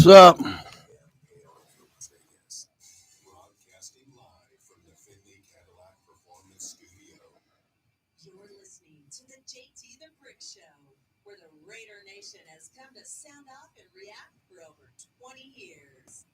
What's up? Broadcasting live from the Finley Cadillac Performance Studio. You're listening to the JT the Brick Show, where the Raider Nation has come to sound off and react for over 20 years.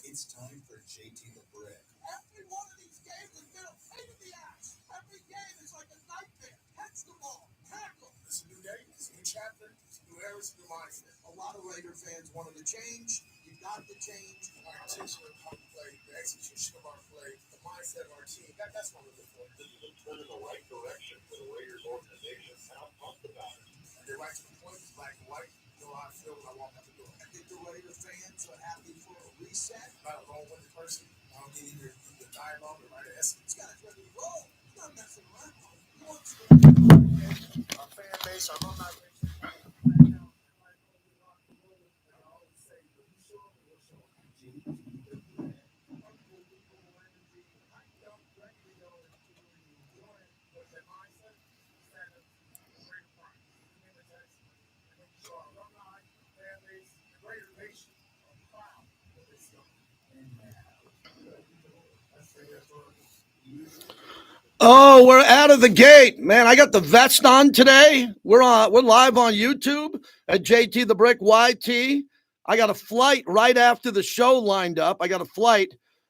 It's time for JT the Brick. Every one of these games has been a pain in the ass. Every game is like a nightmare. Catch the ball, tackle. It's a new day, it's a new chapter, it's a new era, it's a new mindset. A lot of Raider fans wanted to change. You got to change. Our intention of how we play, the execution of our play, the mindset of our team, that's what we're looking for. This is a turn in the right direction for the Raiders organization. Sound pumped about it. And they're right to the point, it's black and white. You know how I feel when I walk out the door. I think the Raider fans are happy for a reset. I'm not a long-winded person. I don't get either the dialogue or write an essay. This guy's ready to roll. He's not messing around. He wants to. Our fan base, our alumni base. Oh, we're out of the gate, man. I got the vest on today. We're live on YouTube at JT the Brick YT. I got a flight right after the show lined up. I got a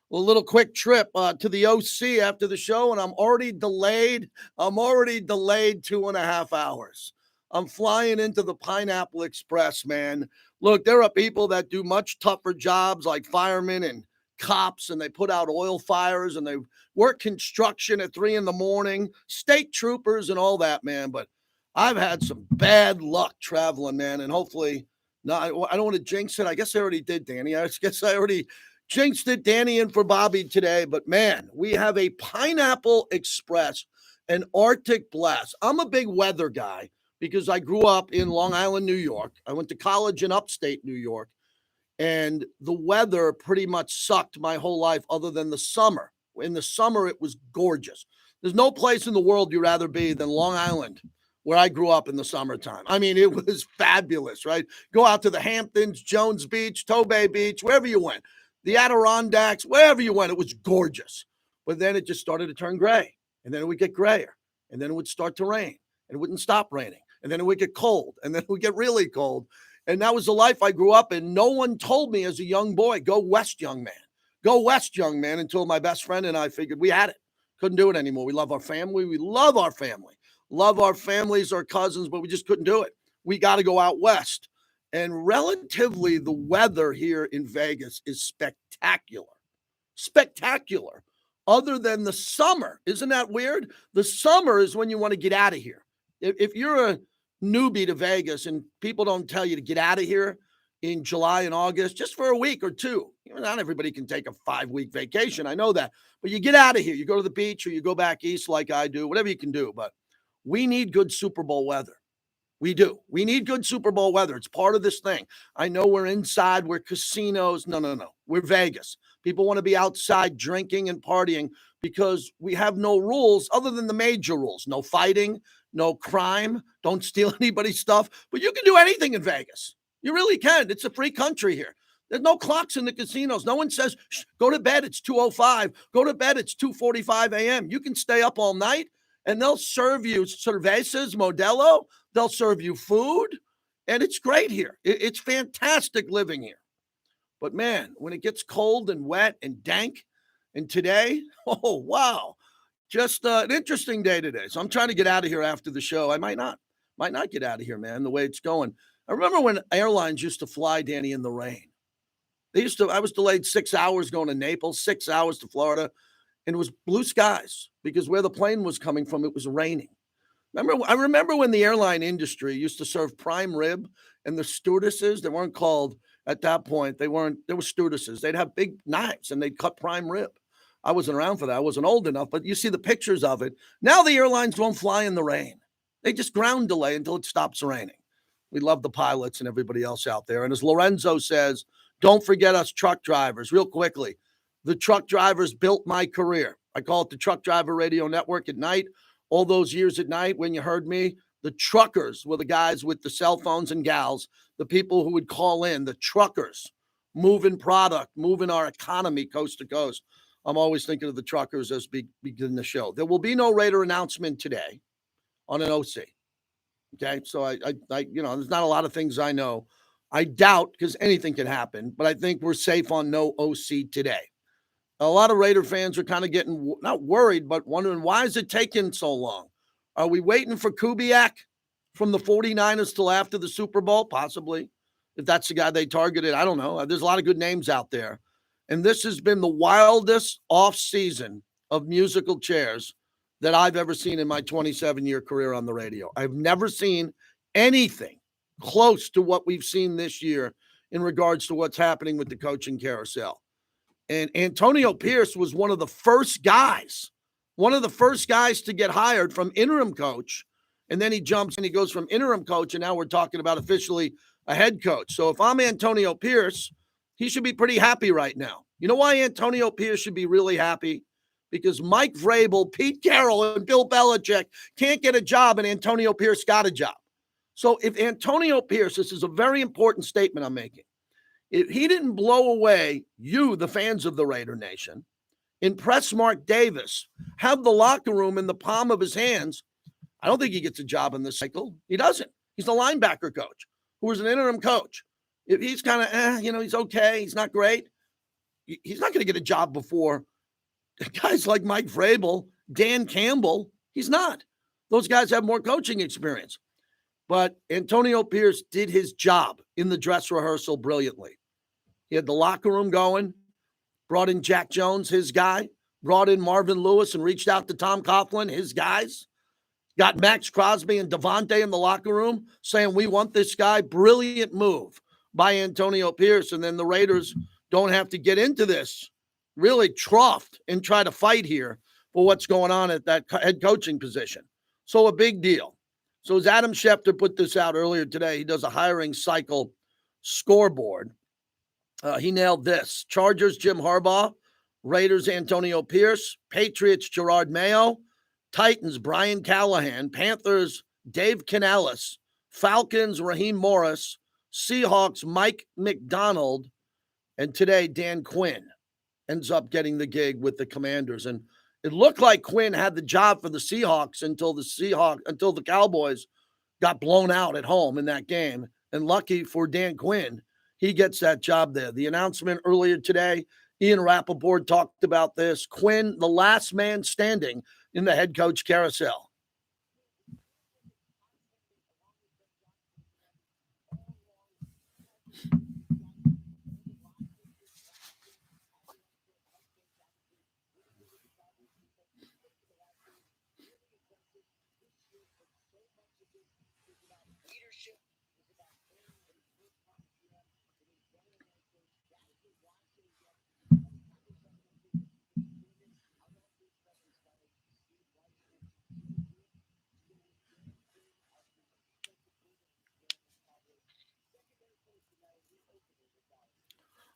little quick trip to the OC after the show, and I'm already delayed. 2.5 hours. I'm flying into the Pineapple Express, man. Look, there are people that do much tougher jobs like firemen and cops, and they put out oil fires, and they work construction at 3 a.m, state troopers and all that, man. But I've had some bad luck traveling, man. And hopefully, no, I don't want to jinx it. I guess I already did, Danny. I guess I already jinxed it, Danny, and for Bobby today. But man, we have a Pineapple Express, an Arctic blast. I'm a big weather guy because I grew up in Long Island, New York. I went to college in upstate New York. And the weather pretty much sucked my whole life other than the summer. In the summer, it was gorgeous. There's no place in the world you'd rather be than Long Island, where I grew up in the summertime. I mean, it was fabulous, right? Go out to the Hamptons, Jones Beach, Tobay Beach, wherever you went. The Adirondacks, wherever you went, it was gorgeous. But then it just started to turn gray. And then it would get grayer. And then it would start to rain. And it wouldn't stop raining. And then it would get cold. And then it would get really cold. And that was the life I grew up in. No one told me as a young boy, go west, young man. Go west, young man, until my best friend and I figured we had it. Couldn't do it anymore. We love our family. We love our family. Love our families, our cousins, but we just couldn't do it. We got to go out west. And relatively, the weather here in Vegas is spectacular. Spectacular. Other than the summer. Isn't that weird? The summer is when you want to get out of here. If you're a newbie to Vegas and people don't tell you to get out of here in July and August, just for a week or two. Not everybody can take a 5-week vacation. I know that. But you get out of here. You go to the beach or you go back east like I do, whatever you can do. But we need good Super Bowl weather. We do. We need good Super Bowl weather. It's part of this thing. I know we're inside. We're casinos. No. We're Vegas. People want to be outside drinking and partying because we have no rules other than the major rules. No fighting, no crime. Don't steal anybody's stuff. But you can do anything in Vegas. You really can. It's a free country here. There's no clocks in the casinos. No one says, go to bed, it's 2:05. Go to bed, it's 2:45 a.m. You can stay up all night, and they'll serve you cervezas, Modelo. They'll serve you food, and it's great here. It's fantastic living here. But, man, when it gets cold and wet and dank, and today, oh, wow, just an interesting day today. So I'm trying to get out of here after the show. I might not get out of here, man, the way it's going. I remember when airlines used to fly, Danny, in the rain. I was delayed 6 hours going to Naples, 6 hours to Florida, and it was blue skies because where the plane was coming from, it was raining. I remember when the airline industry used to serve prime rib, and the stewardesses, they weren't called at that point. They were stewardesses. They'd have big knives, and they'd cut prime rib. I wasn't around for that. I wasn't old enough, but you see the pictures of it. Now the airlines don't fly in the rain. They just ground delay until it stops raining. We love the pilots and everybody else out there. And as Lorenzo says, don't forget us truck drivers. Real quickly, the truck drivers built my career. I call it the Truck Driver Radio Network at night. All those years at night when you heard me, The truckers were the guys with the cell phones and gals, the people who would call in, the truckers, moving product, moving our economy coast to coast. I'm always thinking of the truckers as begin the show. There will be no Raider announcement today on an OC. Okay, so I there's not a lot of things I know. I doubt, because anything can happen, but I think we're safe on no OC today. A lot of Raider fans are kind of getting, not worried, but wondering, why is it taking so long? Are we waiting for Kubiak from the 49ers till after the Super Bowl? Possibly. If that's the guy they targeted, I don't know. There's a lot of good names out there. And this has been the wildest offseason of musical chairs that I've ever seen in my 27-year career on the radio. I've never seen anything close to what we've seen this year in regards to what's happening with the coaching carousel. And Antonio Pierce was one of the first guys to get hired from interim coach. And then he jumps and he goes from interim coach, and now we're talking about officially a head coach. So if I'm Antonio Pierce, he should be pretty happy right now. You know why Antonio Pierce should be really happy? Because Mike Vrabel, Pete Carroll, and Bill Belichick can't get a job, and Antonio Pierce got a job. So if Antonio Pierce, this is a very important statement I'm making, if he didn't blow away you, the fans of the Raider Nation, impress Mark Davis, have the locker room in the palm of his hands, I don't think he gets a job in this cycle. He doesn't. He's the linebacker coach who was an interim coach. If he's kind of, he's okay, he's not great, he's not going to get a job before guys like Mike Vrabel, Dan Campbell. He's not. Those guys have more coaching experience. But Antonio Pierce did his job in the dress rehearsal brilliantly. He had the locker room going, brought in Jack Jones, his guy, brought in Marvin Lewis and reached out to Tom Coughlin, his guys, got Max Crosby and Devontae in the locker room saying, we want this guy. Brilliant move by Antonio Pierce. And then the Raiders don't have to get into this really troughed and try to fight here for what's going on at that head coaching position. So a big deal. So as Adam Schefter put this out earlier today, he does a hiring cycle scoreboard. He nailed this. Chargers, Jim Harbaugh. Raiders, Antonio Pierce. Patriots, Gerard Mayo. Titans, Brian Callahan. Panthers, Dave Canales. Falcons, Raheem Morris. Seahawks, Mike McDonald. And today, Dan Quinn ends up getting the gig with the Commanders. And it looked like Quinn had the job for the Seahawks until the Cowboys got blown out at home in that game. And lucky for Dan Quinn, he gets that job there. The announcement earlier today, Ian Rappaport talked about this. Quinn, the last man standing in the head coach carousel.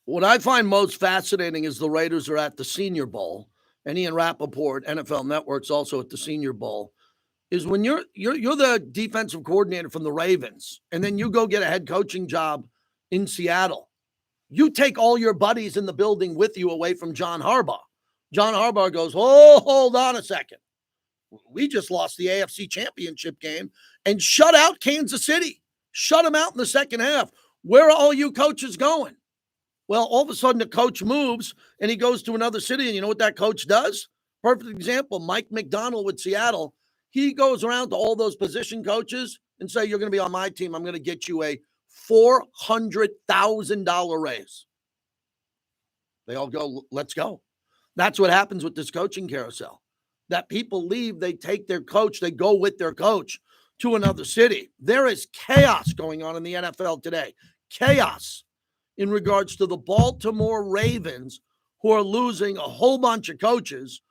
What I find most fascinating is the Raiders are at the Senior Bowl, and Ian Rappaport, NFL Network's also at the Senior Bowl, is when you're the defensive coordinator from the Ravens, and then you go get a head coaching job in Seattle. You take all your buddies in the building with you away from John Harbaugh. John Harbaugh goes, oh, hold on a second. We just lost the AFC Championship game and shut out Kansas City. Shut them out in the second half. Where are all you coaches going? Well, all of a sudden the coach moves and he goes to another city, and you know what that coach does? Perfect example, Mike McDonald with Seattle. He goes around to all those position coaches and say, you're going to be on my team. I'm going to get you a $400,000 raise. They all go, let's go. That's what happens with this coaching carousel. That people leave, they take their coach, they go with their coach to another city. There is chaos going on in the NFL today. Chaos in regards to the Baltimore Ravens, who are losing a whole bunch of coaches,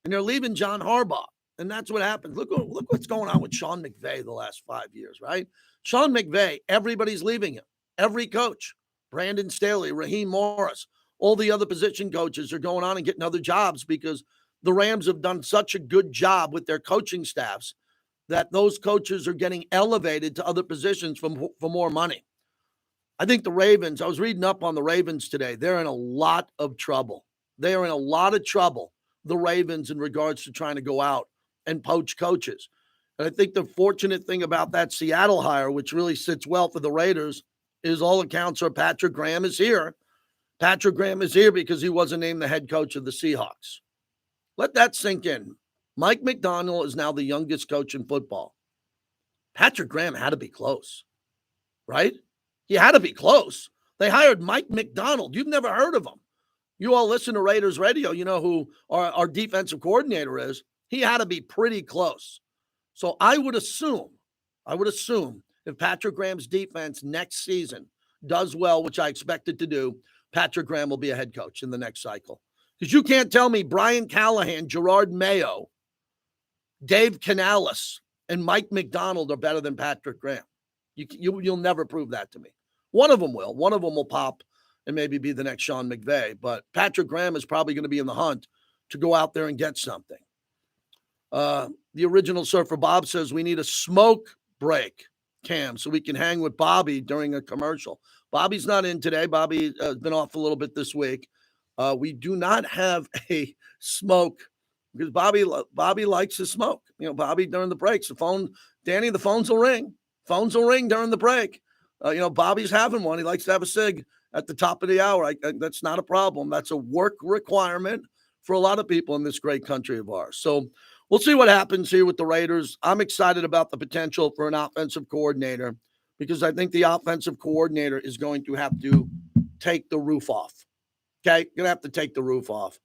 and they're leaving John Harbaugh. And that's what happens. Look what's going on with Sean McVay the last 5 years, right? Sean McVay, everybody's leaving him. Every coach, Brandon Staley, Raheem Morris, all the other position coaches are going on and getting other jobs because the Rams have done such a good job with their coaching staffs that those coaches are getting elevated to other positions for more money. I think the Ravens, I was reading up on the Ravens today. They're in a lot of trouble. They are in a lot of trouble, the Ravens, in regards to trying to go out and poach coaches. And I think the fortunate thing about that Seattle hire, which really sits well for the Raiders, is all accounts are Patrick Graham is here. Patrick Graham is here because he wasn't named the head coach of the Seahawks. Let that sink in. Mike McDonald is now the youngest coach in football. Patrick Graham had to be close, right? He had to be close. They hired Mike McDonald. You've never heard of him. You all listen to Raiders radio. You know who our defensive coordinator is. He had to be pretty close. So I would assume if Patrick Graham's defense next season does well, which I expect it to do, Patrick Graham will be a head coach in the next cycle. Because you can't tell me Brian Callahan, Gerard Mayo, Dave Canales, and Mike McDonald are better than Patrick Graham. You'll never prove that to me. One of them will. One of them will pop and maybe be the next Sean McVay. But Patrick Graham is probably going to be in the hunt to go out there and get something. The original Surfer Bob says we need a smoke break, Cam, so we can hang with Bobby during a commercial. Bobby's not in today. Bobby has been off a little bit this week. We do not have a smoke because Bobby likes to smoke. You know, Bobby during the breaks, the phones will ring. Phones will ring during the break. Bobby's having one. He likes to have a cig at the top of the hour. That's not a problem. That's a work requirement for a lot of people in this great country of ours. So we'll see what happens here with the Raiders. I'm excited about the potential for an offensive coordinator because I think the offensive coordinator is going to have to take the roof off. Okay? Going to have to take the roof off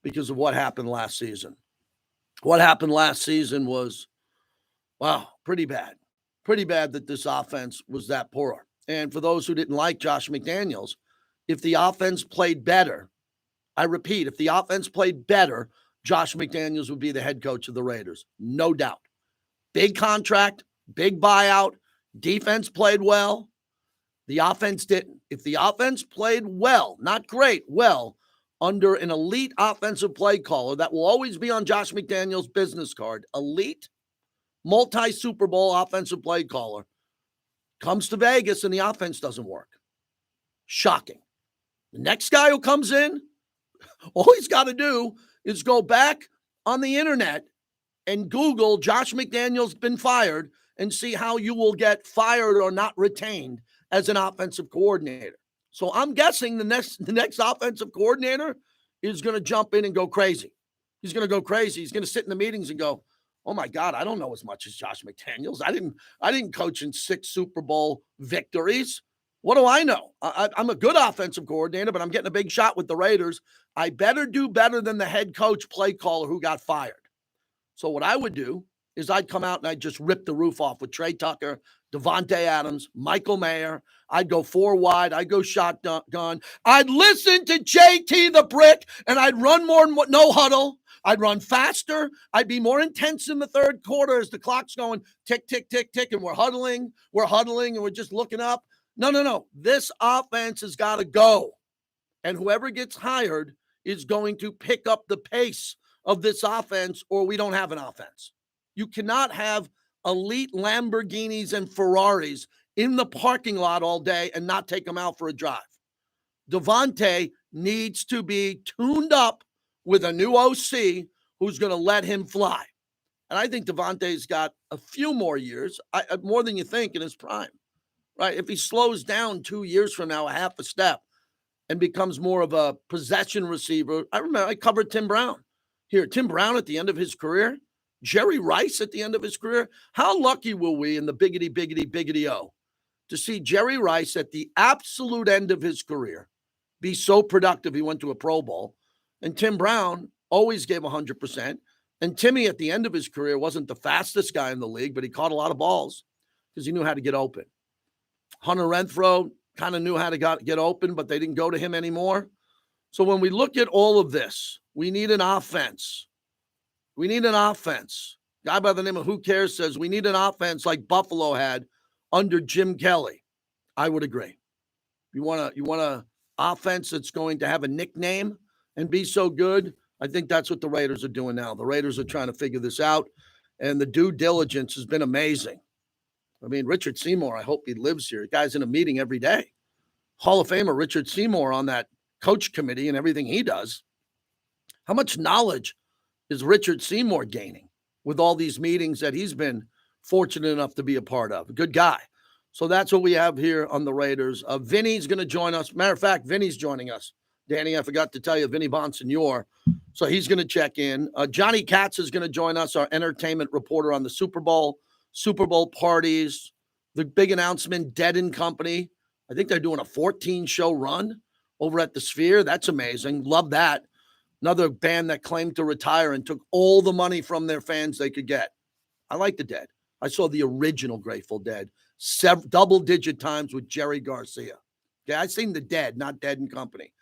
because of what happened last season. What happened last season was, wow, pretty bad. Pretty bad that this offense was that poor. And for those who didn't like Josh McDaniels, if the offense played better, I repeat, if the offense played better, Josh McDaniels would be the head coach of the Raiders. No doubt. Big contract, big buyout, defense played well. The offense didn't. If the offense played well, not great, well, under an elite offensive play caller, that will always be on Josh McDaniels' business card, elite, multi-Super Bowl offensive play caller, comes to Vegas and the offense doesn't work. Shocking. The next guy who comes in, all he's got to do is go back on the internet and Google Josh McDaniels been fired and see how you will get fired or not retained as an offensive coordinator. So I'm guessing the next offensive coordinator is going to jump in and go crazy. He's going to go crazy. He's going to sit in the meetings and go, oh my God, I don't know as much as Josh McDaniels. I didn't coach in 6 Super Bowl victories. What do I know? I'm a good offensive coordinator, but I'm getting a big shot with the Raiders. I better do better than the head coach play caller who got fired. So what I would do is I'd come out and I'd just rip the roof off with Trey Tucker, Devontae Adams, Michael Mayer. I'd go 4 wide. I'd go shotgun. I'd listen to JT the Brick, and I'd run more no huddle. I'd run faster. I'd be more intense in the third quarter as the clock's going tick, tick, tick, tick, and we're huddling, and we're just looking up. No. This offense has got to go. And whoever gets hired is going to pick up the pace of this offense, or we don't have an offense. You cannot have elite Lamborghinis and Ferraris in the parking lot all day and not take them out for a drive. Devontae needs to be tuned up with a new OC who's going to let him fly. And I think Devontae's got a few more years, more than you think, in his prime. Right? If he slows down 2 years from now, a half a step, and becomes more of a possession receiver. I remember I covered Tim Brown. Here, Tim Brown at the end of his career, Jerry Rice at the end of his career. How lucky will we in the biggity-o to see Jerry Rice at the absolute end of his career be so productive he went to a Pro Bowl, and Tim Brown always gave 100%, and Timmy at the end of his career wasn't the fastest guy in the league, but he caught a lot of balls because he knew how to get open. Hunter Renfrow kind of knew how to get open, but they didn't go to him anymore. So when we look at all of this, we need an offense. We need an offense. Guy by the name of Who Cares says we need an offense like Buffalo had under Jim Kelly. I would agree. You want a offense that's going to have a nickname and be so good? I think that's what the Raiders are doing now. The Raiders are trying to figure this out. And the due diligence has been amazing. I mean, Richard Seymour, I hope he lives here. The guy's in a meeting every day. Hall of Famer Richard Seymour on that coach committee and everything he does. How much knowledge is Richard Seymour gaining with all these meetings that he's been fortunate enough to be a part of? A good guy. So that's what we have here on the Raiders. Vinny's going to join us. Matter of fact, Vinny's joining us. Danny, I forgot to tell you, Vinny Bonsignor. So he's going to check in. Johnny Katz is going to join us, our entertainment reporter on the Super Bowl parties, the big announcement, Dead & Company. I think they're doing a 14-show run over at the Sphere. That's amazing. Love that. Another band that claimed to retire and took all the money from their fans they could get. I like the Dead. I saw the original Grateful Dead double-digit times with Jerry Garcia. Okay, I've seen the Dead, not Dead & Company.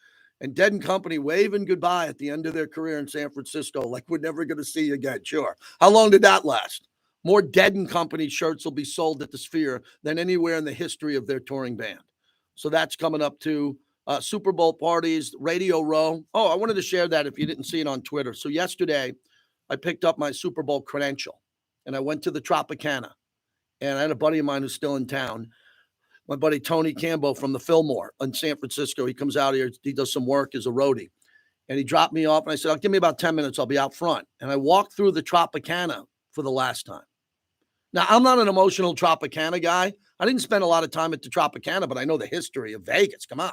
And Dead & Company waving goodbye at the end of their career in San Francisco like we're never going to see you again. Sure. How long did that last? More Dead & Company shirts will be sold at the Sphere than anywhere in the history of their touring band. So that's coming up to Super Bowl parties, Radio Row. Oh, I wanted to share that if you didn't see it on Twitter. So yesterday, I picked up my Super Bowl credential, and I went to the Tropicana. And I had a buddy of mine who's still in town. My buddy Tony Cambo from the Fillmore in San Francisco. He comes out here. He does some work as a roadie. And he dropped me off, and I said, give me about 10 minutes. I'll be out front. And I walked through the Tropicana for the last time. Now, I'm not an emotional Tropicana guy. I didn't spend a lot of time at the Tropicana, but I know the history of Vegas. Come on.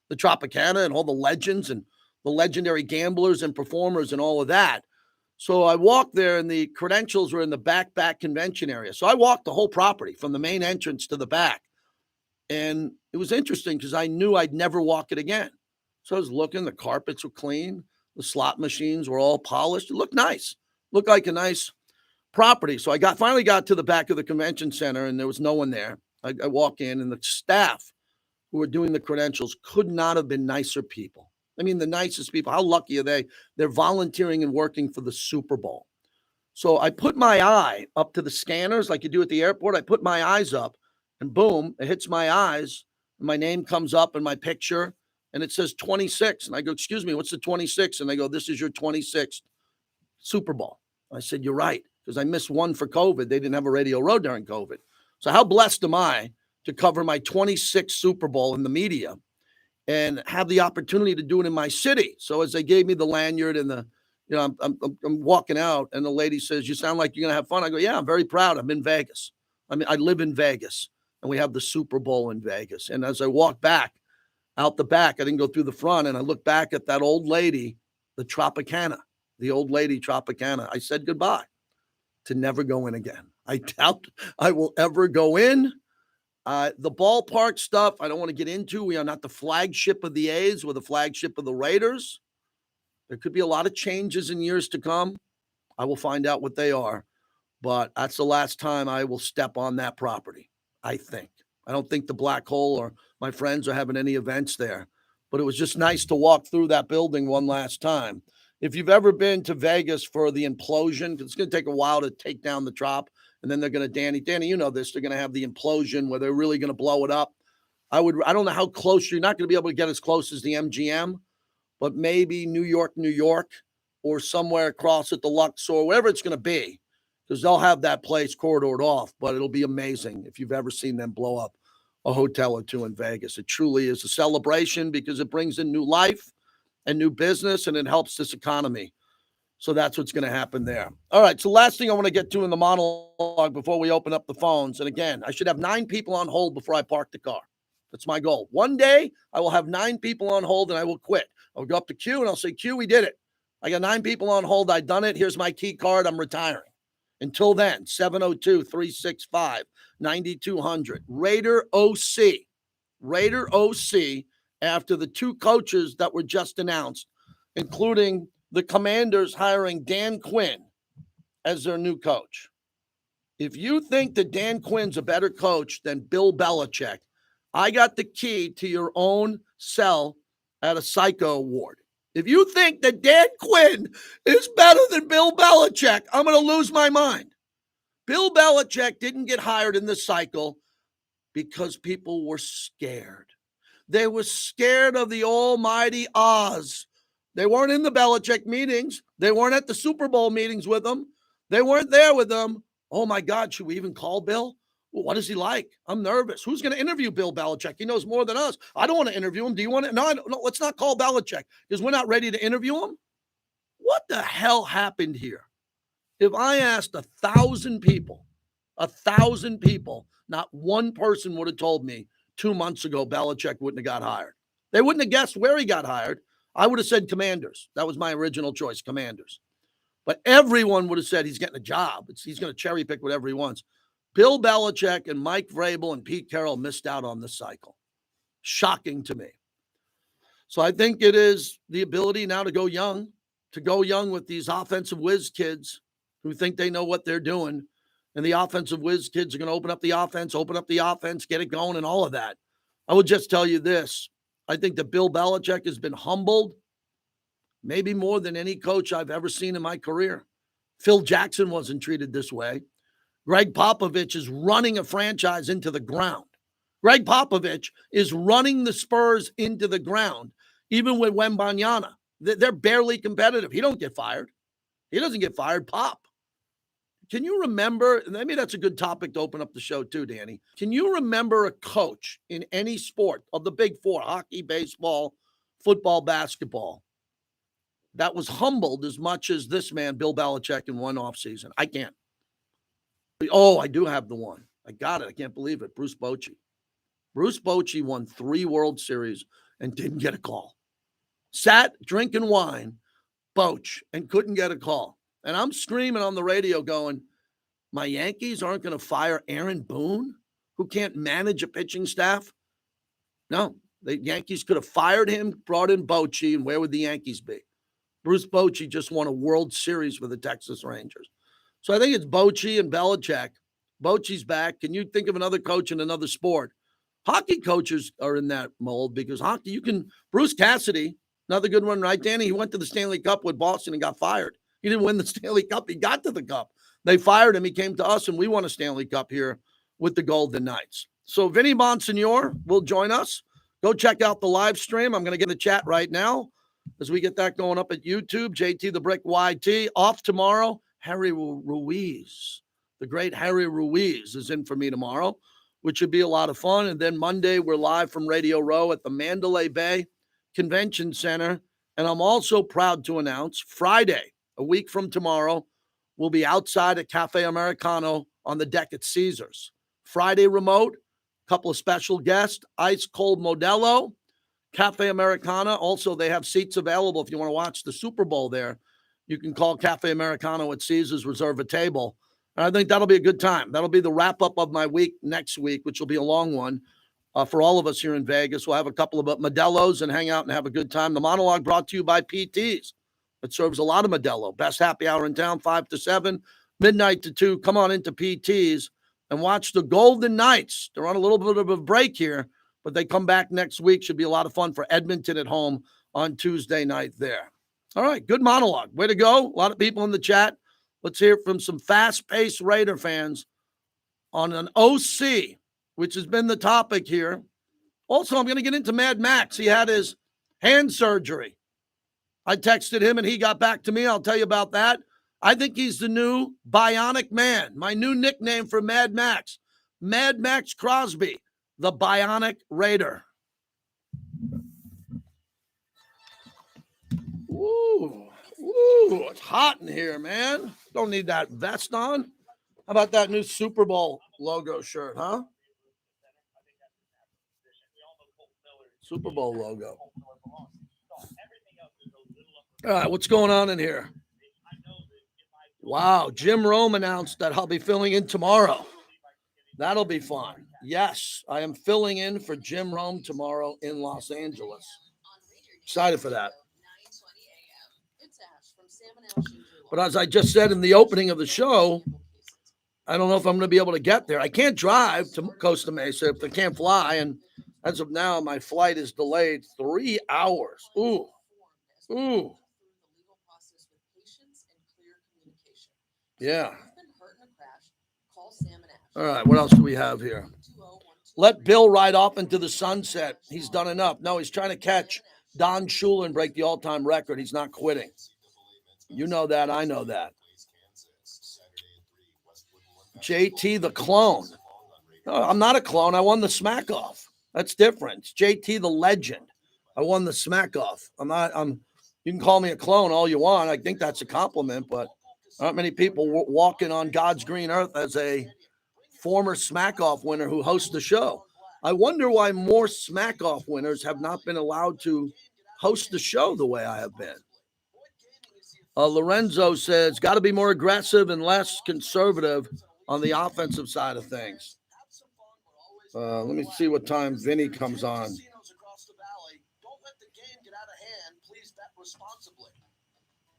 The Tropicana and all the legends and the legendary gamblers and performers and all of that. So I walked there, and the credentials were in the back convention area. So I walked the whole property from the main entrance to the back. And it was interesting because I knew I'd never walk it again. So I was looking, the carpets were clean. The slot machines were all polished. It looked nice. Looked like a nice property. So I finally got to the back of the convention center, and there was no one there. I walk in, and the staff who were doing the credentials could not have been nicer people. I mean, the nicest people. How lucky are they? They're volunteering and working for the Super Bowl. So I put my eye up to the scanners like you do at the airport. I put my eyes up, and boom, it hits my eyes. And my name comes up in my picture, and it says 26. And I go, excuse me, what's the 26? And they go, this is your 26th Super Bowl. I said, you're right, because I missed one for COVID. They didn't have a Radio Row during COVID. So how blessed am I to cover my 26th Super Bowl in the media and have the opportunity to do it in my city? So as they gave me the lanyard and I'm walking out, and the lady says, you sound like you're going to have fun. I go, yeah, I'm very proud. I'm in Vegas. I mean, I live in Vegas, and we have the Super Bowl in Vegas. And as I walk back out the back, I didn't go through the front, and I look back at that old lady, the Tropicana, the old lady Tropicana. I said goodbye to never go in again. I doubt I will ever go in. The ballpark stuff, I don't want to get into. We are not the flagship of the A's. We're the flagship of the Raiders. There could be a lot of changes in years to come. I will find out what they are. But that's the last time I will step on that property, I think. I don't think the Black Hole or my friends are having any events there. But it was just nice to walk through that building one last time. If you've ever been to Vegas for the implosion, it's going to take a while to take down the Trop. And then they're going to, Danny, you know this, they're going to have the implosion where they're really going to blow it up. I don't know how close, you're not going to be able to get as close as the MGM, but maybe New York, or somewhere across at the Luxor, wherever it's going to be, because they'll have that place corridored off, but it'll be amazing if you've ever seen them blow up a hotel or two in Vegas. It truly is a celebration because it brings in new life and new business, and it helps this economy. So that's what's going to happen there. All right, so last thing I want to get to in the monologue before we open up the phones, and again, I should have 9 people on hold before I park the car. That's my goal. One day, I will have 9 people on hold, and I will quit. I'll go up to Q, and I'll say, Q, we did it. I got 9 people on hold. I've done it. Here's my key card. I'm retiring. Until then, 702-365-9200. Raider OC. Raider OC, after the 2 coaches that were just announced, including the Commanders hiring Dan Quinn as their new coach. If you think that Dan Quinn's a better coach than Bill Belichick, I got the key to your own cell at a psycho ward. If you think that Dan Quinn is better than Bill Belichick, I'm going to lose my mind. Bill Belichick didn't get hired in this cycle because people were scared. They were scared of the almighty Oz. They weren't in the Belichick meetings. They weren't at the Super Bowl meetings with him. They weren't there with them. Oh, my God, should we even call Bill? Well, what is he like? I'm nervous. Who's going to interview Bill Belichick? He knows more than us. I don't want to interview him. Do you want to? No, no, let's not call Belichick because we're not ready to interview him. What the hell happened here? If I asked 1,000 people, not one person would have told me 2 months ago Belichick wouldn't have got hired. They wouldn't have guessed where he got hired. I would have said Commanders. That was my original choice, Commanders. But everyone would have said he's getting a job. He's going to cherry pick whatever he wants. Bill Belichick and Mike Vrabel and Pete Carroll missed out on this cycle. Shocking to me. So I think it is the ability now to go young with these offensive whiz kids who think they know what they're doing. And the offensive whiz kids are going to open up the offense, get it going, and all of that. I would just tell you this. I think that Bill Belichick has been humbled maybe more than any coach I've ever seen in my career. Phil Jackson wasn't treated this way. Greg Popovich is running a franchise into the ground. Greg Popovich is running the Spurs into the ground, even with Wembanyama. They're barely competitive. He don't get fired. He doesn't get fired. Pop. Can you remember, maybe that's a good topic to open up the show too, Danny. Can you remember a coach in any sport of the big four, hockey, baseball, football, basketball, that was humbled as much as this man, Bill Belichick, in one offseason? I can't. Oh, I do have the one. I got it. I can't believe it. Bruce Bochy. Bruce Bochy won 3 World Series and didn't get a call. Sat drinking wine, Boch, and couldn't get a call. And I'm screaming on the radio going, my Yankees aren't going to fire Aaron Boone, who can't manage a pitching staff? No, the Yankees could have fired him, brought in Bochy, and where would the Yankees be? Bruce Bochy just won a World Series for the Texas Rangers. So I think it's Bochy and Belichick. Bochy's back. Can you think of another coach in another sport? Hockey coaches are in that mold because hockey, Bruce Cassidy, another good one, right, Danny? He went to the Stanley Cup with Boston and got fired. He didn't win the Stanley Cup. He got to the Cup. They fired him. He came to us, and we won a Stanley Cup here with the Golden Knights. So Vinny Bonsignor will join us. Go check out the live stream. I'm going to get in the chat right now as we get that going up at YouTube. JT the Brick YT. Off tomorrow, Harry Ruiz. The great Harry Ruiz is in for me tomorrow, which should be a lot of fun. And then Monday, we're live from Radio Row at the Mandalay Bay Convention Center. And I'm also proud to announce Friday, a week from tomorrow, we'll be outside at Cafe Americano on the deck at Caesars. Friday remote, a couple of special guests, Ice Cold Modelo, Cafe Americana. Also, they have seats available if you want to watch the Super Bowl there. You can call Cafe Americano at Caesars, reserve a table. And I think that'll be a good time. That'll be the wrap-up of my week next week, which will be a long one for all of us here in Vegas. We'll have a couple of Modelos and hang out and have a good time. The monologue brought to you by PTs. It serves a lot of Modelo. Best happy hour in town, 5 to 7, midnight to 2. Come on into PTs and watch the Golden Knights. They're on a little bit of a break here, but they come back next week. Should be a lot of fun for Edmonton at home on Tuesday night there. All right, good monologue. Way to go. A lot of people in the chat. Let's hear from some fast-paced Raider fans on an OC, which has been the topic here. Also, I'm going to get into Mad Max. He had his hand surgery. I texted him, and he got back to me. I'll tell you about that. I think he's the new Bionic Man, my new nickname for Mad Max. Mad Max Crosby, the Bionic Raider. Ooh, it's hot in here, man. Don't need that vest on. How about that new Super Bowl logo shirt, huh? Super Bowl logo. All right, what's going on in here? Wow, Jim Rome announced that I'll be filling in tomorrow. That'll be fun. Yes, I am filling in for Jim Rome tomorrow in Los Angeles. Excited for that. But as I just said in the opening of the show, I don't know if I'm going to be able to get there. I can't drive to Costa Mesa if I can't fly. And as of now, my flight is delayed 3 hours. Ooh. Yeah. All right, what else do we have here? Let Bill ride off into the sunset. He's done enough. No, he's trying to catch Don Shula and break the all-time record. He's not quitting. You know that. I know that. JT the clone. No, I'm not a clone. I won the smack off. That's different. It's JT the legend. I won the smack off. You can call me a clone all you want. I think that's a compliment, but not many people walking on God's green earth as a former smack off winner who hosts the show. I wonder why more smack off winners have not been allowed to host the show the way I have been. Lorenzo says, got to be more aggressive and less conservative on the offensive side of things. Let me see what time Vinny comes on.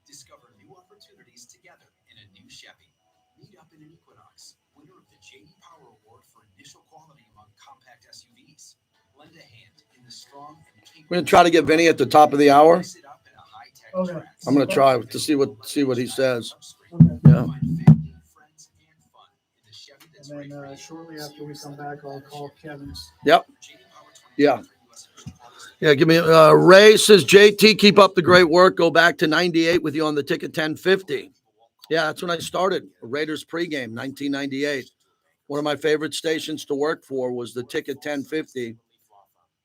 Discover new opportunities together in a new Chevy. Meet up in an Equinox, winner of the J.D. Power Award for initial quality among compact SUVs. Lend a hand in the strong and capable. We're gonna try to get Vinny at the top of the hour. Mix it up in a high-tech Okay. track. I'm gonna try to see what he says. Okay. Yeah. Find family, friends, and fun in the Chevy that's And right for then you. shortly after we come back, I'll call Kevin. Yep. J.D. Power 2023 Yeah. US August Yeah, give me Ray says, JT, keep up the great work. Go back to 98 with you on the ticket 1050. Yeah, that's when I started. Raiders pregame, 1998. One of my favorite stations to work for was the ticket 1050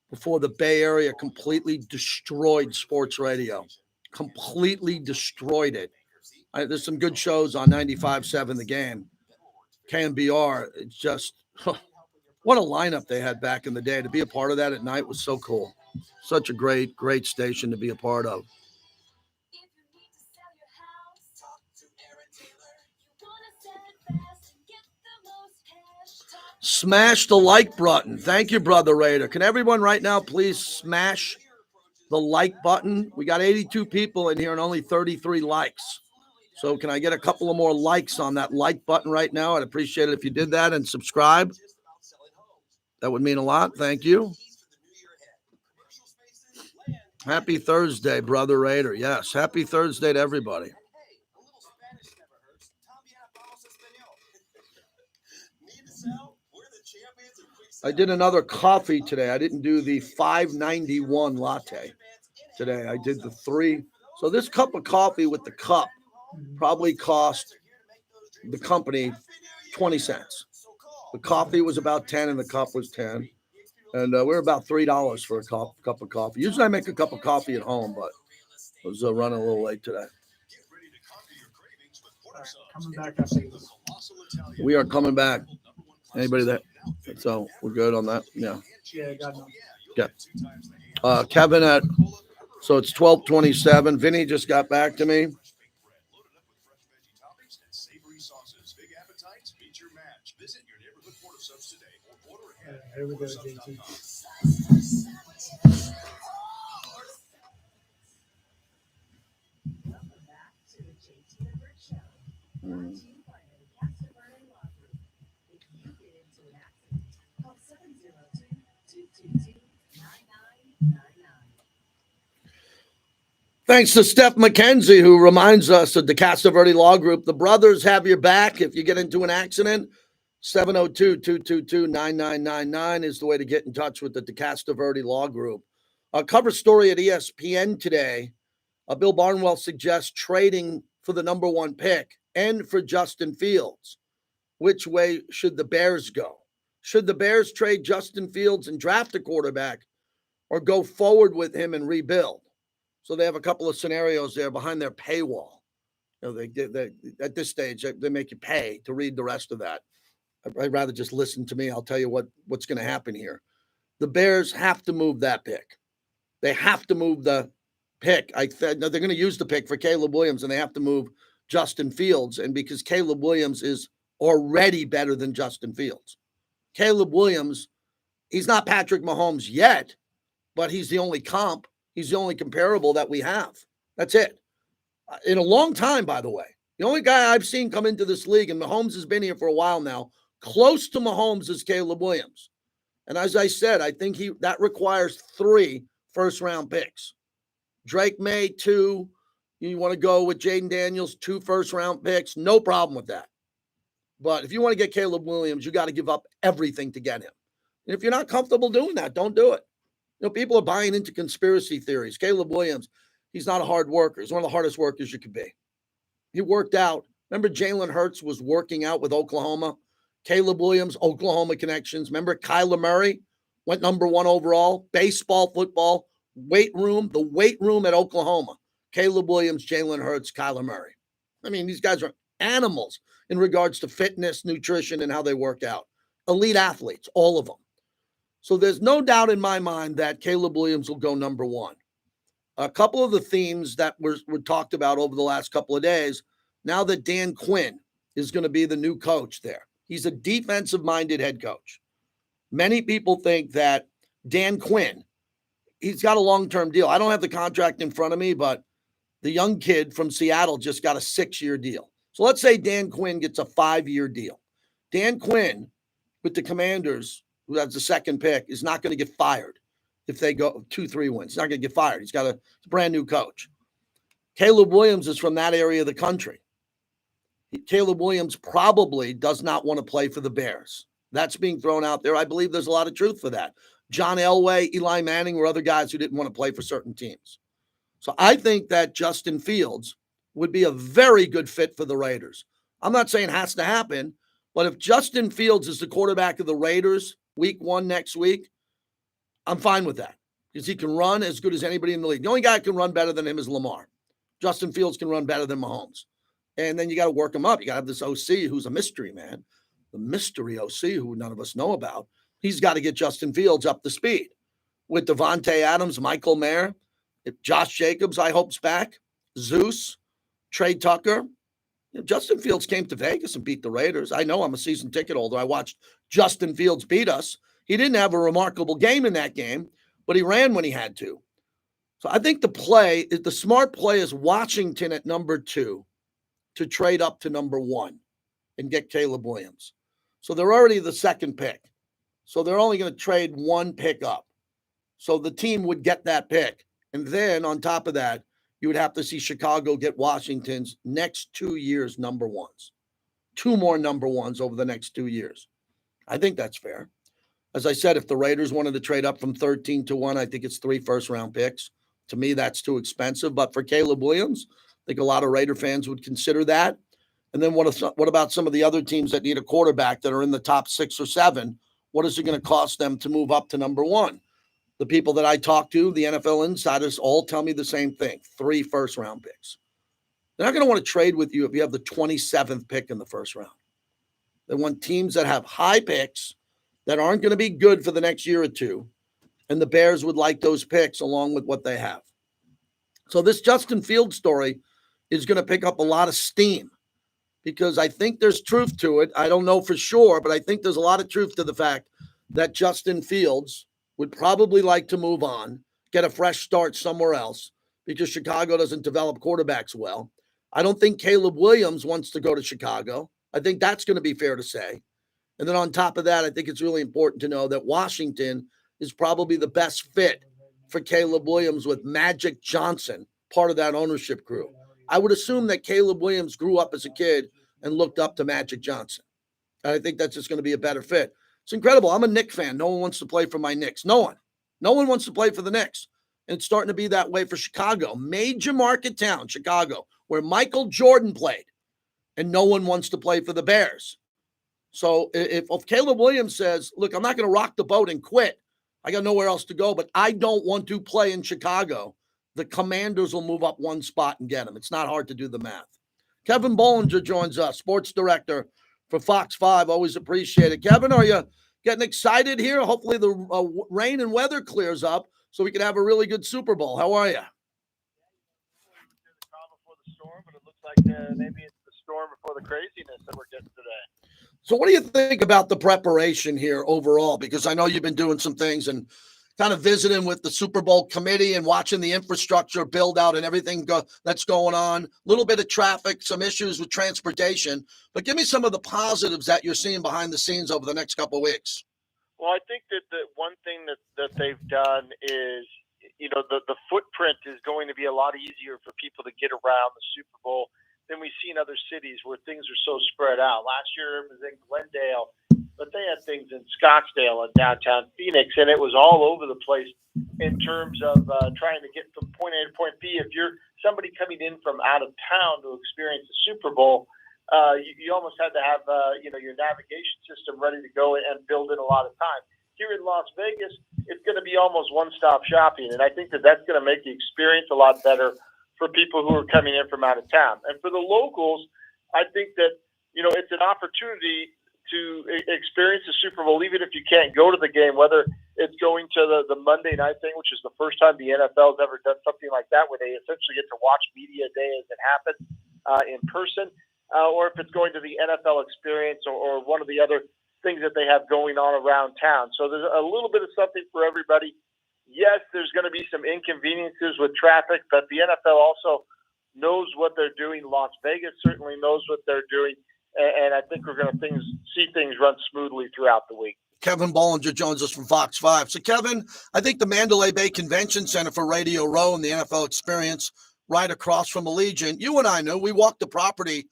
before the Bay Area completely destroyed sports radio. Completely destroyed it. There's some good shows on 95.7 The Game. KMBR, it's just, what a lineup they had back in the day. To be a part of that at night was so cool. Such a great, great station to be a part of. Smash the like button. Thank you, Brother Raider. Can everyone right now please smash the like button? We got 82 people in here and only 33 likes. So can I get a couple of more likes on that like button right now? I'd appreciate it if you did that and subscribe. That would mean a lot. Thank you. Happy Thursday, Brother Raider. Yes, happy Thursday to everybody. I did another coffee today. I didn't do the 591 latte today. I did the 3. So this cup of coffee with the cup probably cost the company 20 cents. The coffee was about 10 and the cup was 10. And we're about $3 for a cup of coffee. Usually I make a cup of coffee at home, but I was running a little late today. Coming back after this. We are coming back. Anybody there? So we're good on that? Yeah. Yeah, got none. Yeah. Kevin so it's 12:27. Vinny just got back to me. Here we go, JT. Welcome back to the JT the Brick Show. Brought to you by the Castor Law Group. If you get into an accident, call 702-222-9999. Thanks to Steph McKenzie, who reminds us of the Castroverde Law Group. The brothers have your back if you get into an accident. 702-222-9999 is the way to get in touch with the Castroverde Law Group. A cover story at ESPN today. Bill Barnwell suggests trading for the number 1 pick and for Justin Fields. Which way should the Bears go? Should the Bears trade Justin Fields and draft a quarterback or go forward with him and rebuild? So they have a couple of scenarios there behind their paywall. You know, they at this stage, they make you pay to read the rest of that. I'd rather just listen to me. I'll tell you what's going to happen here. The Bears have to move that pick. They have to move the pick. They're going to use the pick for Caleb Williams, and they have to move Justin Fields. And because Caleb Williams is already better than Justin Fields. Caleb Williams, he's not Patrick Mahomes yet, but he's the only comp. He's the only comparable that we have. That's it. In a long time, by the way. The only guy I've seen come into this league, and Mahomes has been here for a while now, close to Mahomes is Caleb Williams. And as I said, I think that requires 3 first-round picks. Drake May, 2. You want to go with Jaden Daniels, 2 first-round picks. No problem with that. But if you want to get Caleb Williams, you got to give up everything to get him. And if you're not comfortable doing that, don't do it. You know, people are buying into conspiracy theories. Caleb Williams, he's not a hard worker. He's one of the hardest workers you could be. He worked out Remember Jalen Hurts was working out with Oklahoma? Caleb Williams, Oklahoma connections. Remember Kyler Murray went number 1 overall? Baseball, football, weight room, the weight room at Oklahoma. Caleb Williams, Jalen Hurts, Kyler Murray. I mean, these guys are animals in regards to fitness, nutrition, and how they work out. Elite athletes, all of them. So there's no doubt in my mind that Caleb Williams will go number 1. A couple of the themes that were talked about over the last couple of days, now that Dan Quinn is going to be the new coach there. He's a defensive-minded head coach. Many people think that Dan Quinn, he's got a long-term deal. I don't have the contract in front of me, but the young kid from Seattle just got a 6-year deal. So let's say Dan Quinn gets a 5-year deal. Dan Quinn with the Commanders, who has the second pick, is not going to get fired if they go 2-3 wins. He's not going to get fired. He's got a brand new coach. Caleb Williams is from that area of the country. Caleb Williams probably does not want to play for the Bears. That's being thrown out there. I believe there's a lot of truth for that. John Elway, Eli Manning were other guys who didn't want to play for certain teams. So I think that Justin Fields would be a very good fit for the Raiders. I'm not saying it has to happen, but if Justin Fields is the quarterback of the Raiders week 1 next week, I'm fine with that because he can run as good as anybody in the league. The only guy who can run better than him is Lamar. Justin Fields can run better than Mahomes. And then you got to work him up. You got to have this OC who's a mystery man, the mystery OC who none of us know about. He's got to get Justin Fields up to speed with Devontae Adams, Michael Mayer, Josh Jacobs, I hope's back, Zeus, Trey Tucker. Justin Fields came to Vegas and beat the Raiders. I know I'm a season ticket holder. I watched Justin Fields beat us. He didn't have a remarkable game in that game, but he ran when he had to. So I think the smart play is Washington at number 2 to trade up to number 1 and get Caleb Williams. So they're already the second pick. So they're only going to trade 1 pick up. So the team would get that pick. And then on top of that, you would have to see Chicago get Washington's next 2 years number 1s. 2 more number 1s over the next 2 years. I think that's fair. As I said, if the Raiders wanted to trade up from 13 to 1, I think it's 3 first-round picks. To me, that's too expensive. But for Caleb Williams, I think a lot of Raider fans would consider that. And then what about some of the other teams that need a quarterback that are in the top 6 or 7? What is it going to cost them to move up to number 1? The people that I talk to, the NFL insiders, all tell me the same thing, 3 first-round picks. They're not going to want to trade with you if you have the 27th pick in the first round. They want teams that have high picks that aren't going to be good for the next year or 2, and the Bears would like those picks along with what they have. So this Justin Fields story is going to pick up a lot of steam because I think there's truth to it. I don't know for sure, but I think there's a lot of truth to the fact that Justin Fields would probably like to move on, get a fresh start somewhere else because Chicago doesn't develop quarterbacks well. I don't think Caleb Williams wants to go to Chicago. I think that's going to be fair to say. And then on top of that, I think it's really important to know that Washington is probably the best fit for Caleb Williams with Magic Johnson, part of that ownership crew. I would assume that Caleb Williams grew up as a kid and looked up to Magic Johnson. And I think that's just going to be a better fit. It's incredible. I'm a Knicks fan. No one wants to play for my Knicks. No one. No one wants to play for the Knicks. And it's starting to be that way for Chicago. Major market town, Chicago, where Michael Jordan played. And no one wants to play for the Bears. So if Caleb Williams says, look, I'm not going to rock the boat and quit. I got nowhere else to go, but I don't want to play in Chicago. The Commanders will move up 1 spot and get him. It's not hard to do the math. Kevin Bollinger joins us, sports director for Fox 5. Always appreciate it. Kevin, are you getting excited here? Hopefully the rain and weather clears up so we can have a really good Super Bowl. How are you? The calm before the storm, but it looks like maybe it's the storm before the craziness that we're getting today. So what do you think about the preparation here overall? Because I know you've been doing some things and kind of visiting with the Super Bowl committee and watching the infrastructure build out and everything that's going on. A little bit of traffic, some issues with transportation. But give me some of the positives that you're seeing behind the scenes over the next couple of weeks. Well, I think that the one thing that they've done is, the footprint is going to be a lot easier for people to get around the Super Bowl than we see in other cities where things are so spread out. Last year it was in Glendale, but they had things in Scottsdale and downtown Phoenix, and it was all over the place in terms of trying to get from point A to point B. If you're somebody coming in from out of town to experience the Super Bowl, you almost had to have your navigation system ready to go and build in a lot of time. Here in Las Vegas, it's going to be almost one-stop shopping, and I think that that's going to make the experience a lot better for people who are coming in from out of town. And for the locals, I think that it's an opportunity to experience the Super Bowl, even if you can't go to the game, whether it's going to the Monday night thing, which is the first time the NFL has ever done something like that, where they essentially get to watch media day as it happens in person, or if it's going to the NFL experience or one of the other things that they have going on around town. So there's a little bit of something for everybody. Yes, there's going to be some inconveniences with traffic, but the NFL also knows what they're doing. Las Vegas certainly knows what they're doing. And I think we're going to see things run smoothly throughout the week. Kevin Bollinger joins us from Fox 5. So, Kevin, I think the Mandalay Bay Convention Center for Radio Row and the NFL Experience right across from Allegiant, you and I know, we walked the property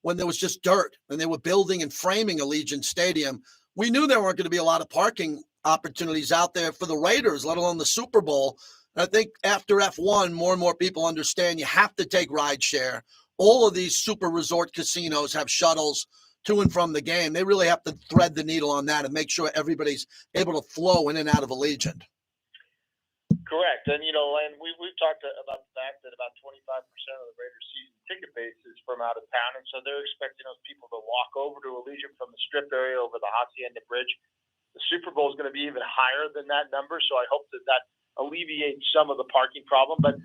when there was just dirt and they were building and framing Allegiant Stadium. We knew there weren't going to be a lot of parking opportunities out there for the Raiders, let alone the Super Bowl. And I think after F1, more and more people understand you have to take rideshare. All of these super resort casinos have shuttles to and from the game. They really have to thread the needle on that and make sure everybody's able to flow in and out of Allegiant. Correct. And, and we've talked about the fact that about 25% of the Raiders season ticket base is from out of town. And so they're expecting those people to walk over to Allegiant from the Strip area over the Hacienda Bridge. The Super Bowl is going to be even higher than that number. So I hope that alleviates some of the parking problem. But,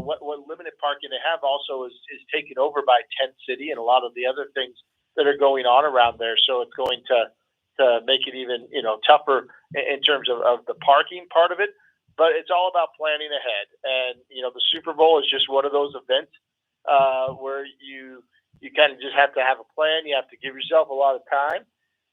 what limited parking they have also is taken over by Tent City and a lot of the other things that are going on around there. So it's going to make it even, tougher in terms of the parking part of it. But it's all about planning ahead. And, the Super Bowl is just one of those events where you kind of just have to have a plan. You have to give yourself a lot of time.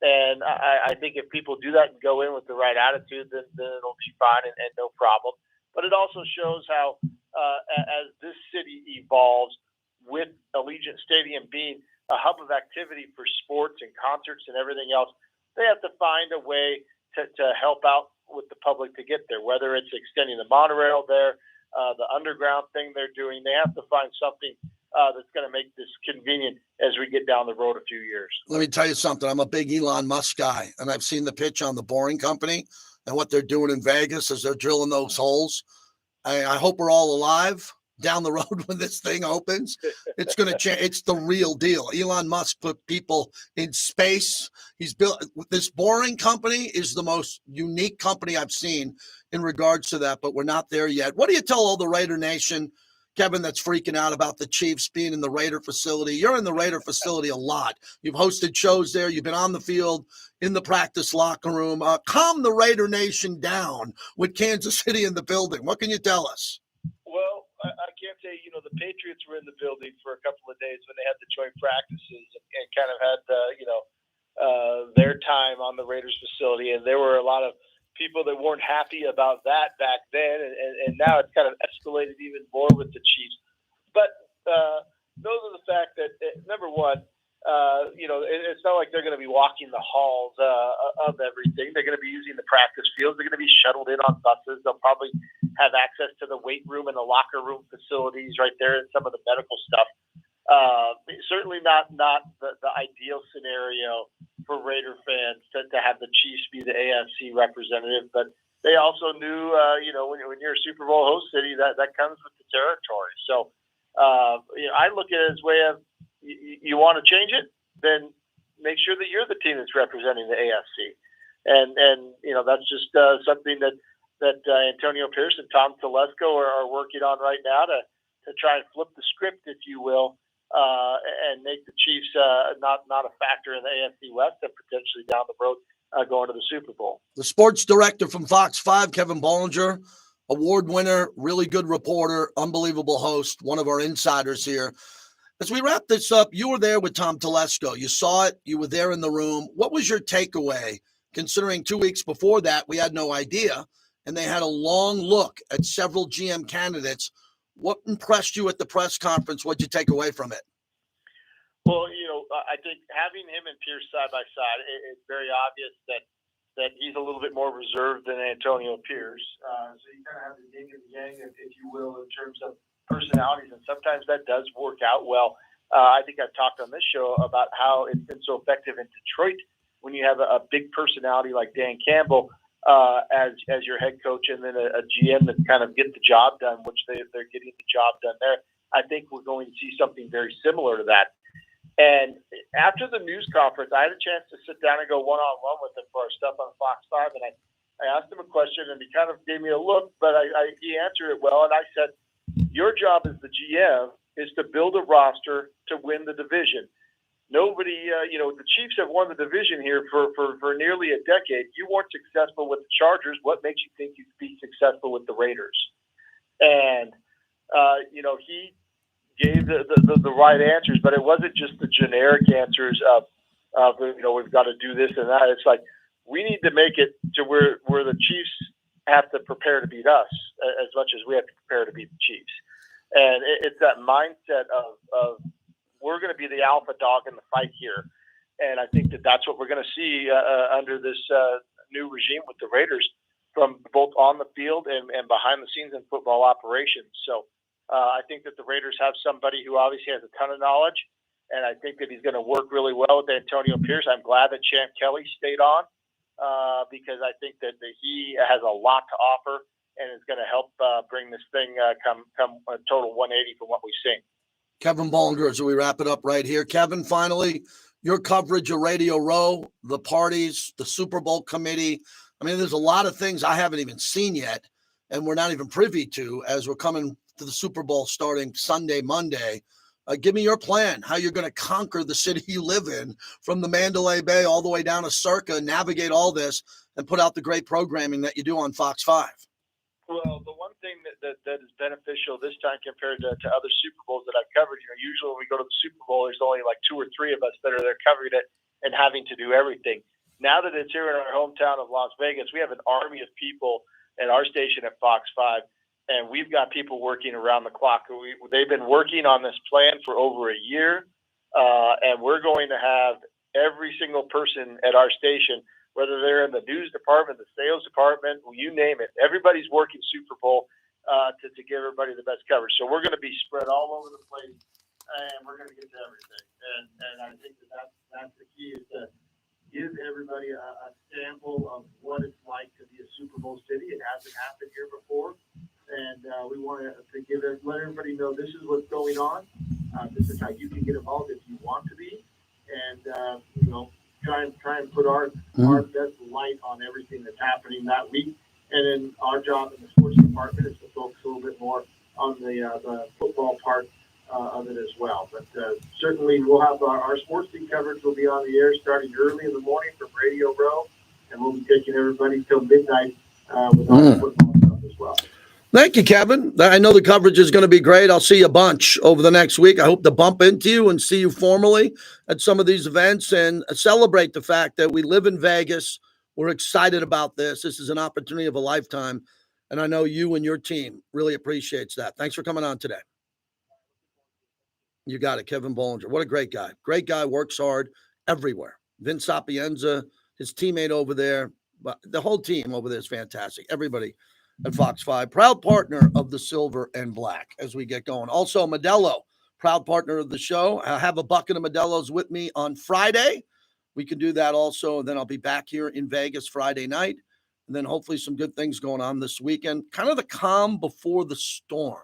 And I think if people do that and go in with the right attitude, then it'll be fine and no problem. But it also shows how, as this city evolves with Allegiant Stadium being a hub of activity for sports and concerts and everything else, they have to find a way to help out with the public to get there, whether it's extending the monorail there, the underground thing they're doing. They have to find something that's going to make this convenient as we get down the road a few years. Let me tell you something. I'm a big Elon Musk guy, and I've seen the pitch on the Boring Company and what they're doing in Vegas as they're drilling those holes. I hope we're all alive down the road when this thing opens. It's going to change. It's the real deal. Elon Musk put people in space. He's built this Boring Company is the most unique company I've seen in regards to that, but we're not there yet. What do you tell all the Raider Nation, Kevin, that's freaking out about the Chiefs being in the Raider facility? You're in the Raider facility a lot. You've hosted shows there. You've been on the field, in the practice locker room. Calm the Raider Nation down with Kansas City in the building. What can you tell us? Well, I can't say, the Patriots were in the building for a couple of days when they had the joint practices and kind of had, their time on the Raiders facility. And there were a lot of people that weren't happy about that back then. And now it's kind of escalated even more with the Chiefs. But those are the fact that, number one, it's not like they're going to be walking the halls of everything. They're going to be using the practice fields. They're going to be shuttled in on buses. They'll probably have access to the weight room and the locker room facilities right there and some of the medical stuff. Certainly not the ideal scenario for Raider fans to have the Chiefs be the AFC representative. But they also knew, when you're a Super Bowl host city, that comes with the territory. So, I look at it as a way of, you want to change it, then make sure that you're the team that's representing the AFC. And that's just something that Antonio Pierce and Tom Telesco are working on right now to try and flip the script, if you will, and make the Chiefs not a factor in the AFC West and potentially down the road going to the Super Bowl. The sports director from Fox 5, Kevin Bollinger, award winner, really good reporter, unbelievable host, one of our insiders here. As we wrap this up, you were there with Tom Telesco. You saw it. You were there in the room. What was your takeaway, considering 2 weeks before that, we had no idea, and they had a long look at several GM candidates? What impressed you at the press conference? What'd you take away from it? Well, I think having him and Pierce side by side, it's very obvious that he's a little bit more reserved than Antonio Pierce. So you kind of have the yin and yang, if you will, in terms of personalities, and sometimes that does work out well. I think I've talked on this show about how it's been so effective in Detroit when you have a big personality like Dan Campbell as your head coach, and then a GM that kind of get the job done, which they're getting the job done there. I think we're going to see something very similar to that. And after the news conference, I had a chance to sit down and go one-on-one with him for our stuff on Fox 5, and I asked him a question, and he kind of gave me a look, but he answered it well, and I said, your job as the GM is to build a roster to win the division. Nobody, the Chiefs have won the division here for nearly a decade. You weren't successful with the Chargers. What makes you think you'd be successful with the Raiders? And, he gave the right answers, but it wasn't just the generic answers of we've got to do this and that. It's like, we need to make it to where the Chiefs have to prepare to beat us as much as we have to prepare to beat the Chiefs. And it's that mindset of we're going to be the alpha dog in the fight here. And I think that's what we're going to see under this new regime with the Raiders, from both on the field and behind the scenes in football operations. So I think that the Raiders have somebody who obviously has a ton of knowledge, and I think that he's going to work really well with Antonio Pierce. I'm glad that Champ Kelly stayed on because I think that he has a lot to offer and is going to help bring this thing come a total 180 from what we've seen. Kevin Bollinger, as we wrap it up right here. Kevin, finally, your coverage of Radio Row, the parties, the Super Bowl committee. I mean, there's a lot of things I haven't even seen yet, and we're not even privy to as we're coming to the Super Bowl starting Sunday, Monday. Give me your plan, how you're going to conquer the city you live in, from the Mandalay Bay all the way down to Circa, navigate all this, and put out the great programming that you do on Fox 5. Well, the one thing that is beneficial this time compared to other Super Bowls that I've covered, usually when we go to the Super Bowl, there's only like 2 or 3 of us that are there covering it and having to do everything. Now that it's here in our hometown of Las Vegas, we have an army of people at our station at Fox 5, and we've got people working around the clock. They've been working on this plan for over a year, and we're going to have every single person at our station, whether they're in the news department, the sales department, you name it. Everybody's working Super Bowl to give everybody the best coverage. So we're going to be spread all over the place, and we're going to get to everything. And I think that's the key, is to give everybody a sample of what it's like to be a Super Bowl city. It hasn't happened here before, and we want to let everybody know this is what's going on. This is how you can get involved if you want to be, and try and put our best light on everything that's happening that week. And then our job in the sports department is to focus a little bit more on the football part of it as well. But certainly we'll have our sports team coverage will be on the air starting early in the morning from Radio Row, and we'll be taking everybody till midnight with our football stuff as well. Thank you, Kevin. I know the coverage is going to be great. I'll see you a bunch over the next week. I hope to bump into you and see you formally at some of these events and celebrate the fact that we live in Vegas. We're excited about this. This is an opportunity of a lifetime, and I know you and your team really appreciates that. Thanks for coming on today. You got it, Kevin Bollinger. What a great guy. Great guy, works hard everywhere. Vince Sapienza, his teammate over there, but the whole team over there is fantastic. Everybody at Fox 5, proud partner of the Silver and Black as we get going. Also, Modelo, proud partner of the show. I have a bucket of Modelo's with me on Friday. We can do that also, and then I'll be back here in Vegas Friday night, and then hopefully some good things going on this weekend. Kind of the calm before the storm.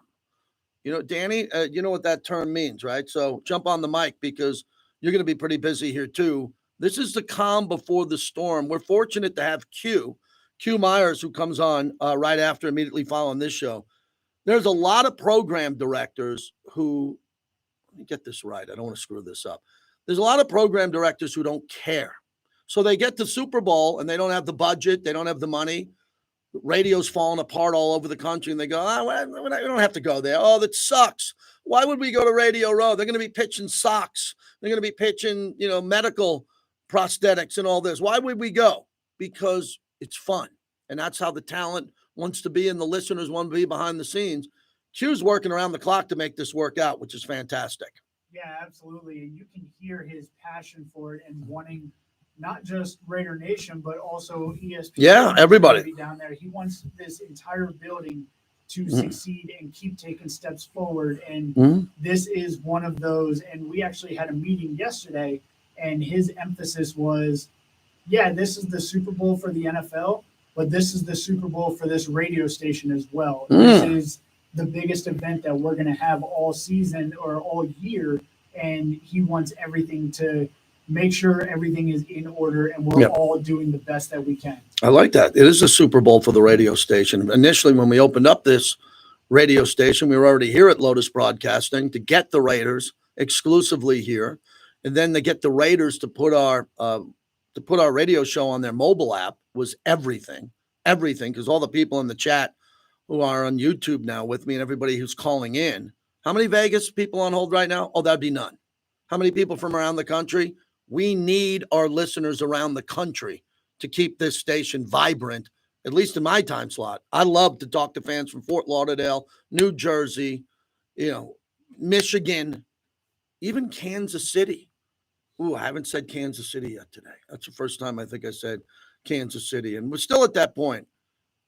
Danny, you know what that term means, right? So jump on the mic because you're going to be pretty busy here too. This is the calm before the storm. We're fortunate to have Q Myers, who comes on right after, immediately following this show. There's a lot of program directors who, let me get this right, I don't want to screw this up. There's a lot of program directors who don't care. So they get to Super Bowl and they don't have the budget, they don't have the money. Radio's falling apart all over the country, and they go, we don't have to go there. Oh, that sucks. Why would we go to Radio Row? They're going to be pitching socks. They're going to be pitching, medical prosthetics and all this. Why would we go? Because it's fun. And that's how the talent wants to be and the listeners want to be behind the scenes. Q's working around the clock to make this work out, which is fantastic. Yeah, absolutely. And you can hear his passion for it and wanting not just Raider Nation, but also ESPN. Yeah, everybody down there. He wants this entire building to succeed and keep taking steps forward. And Mhm. this is one of those. And we actually had a meeting yesterday, and his emphasis was, yeah, this is the Super Bowl for the NFL, but this is the Super Bowl for this radio station as well. This is the biggest event that we're going to have all season or all year. And he wants everything to make sure everything is in order and we're all doing the best that we can. I like that. It is a Super Bowl for the radio station. Initially, when we opened up this radio station, we were already here at Lotus Broadcasting to get the Raiders exclusively here, and then to get the Raiders to put our radio show on their mobile app was everything, because all the people in the chat who are on YouTube now with me and everybody who's calling in. How many Vegas people on hold right now? Oh, that'd be none. How many people from around the country? We need our listeners around the country to keep this station vibrant, at least in my time slot. I love to talk to fans from Fort Lauderdale, New Jersey, Michigan, even Kansas City. Ooh, I haven't said Kansas City yet today. That's the first time I think I said Kansas City. And we're still at that point.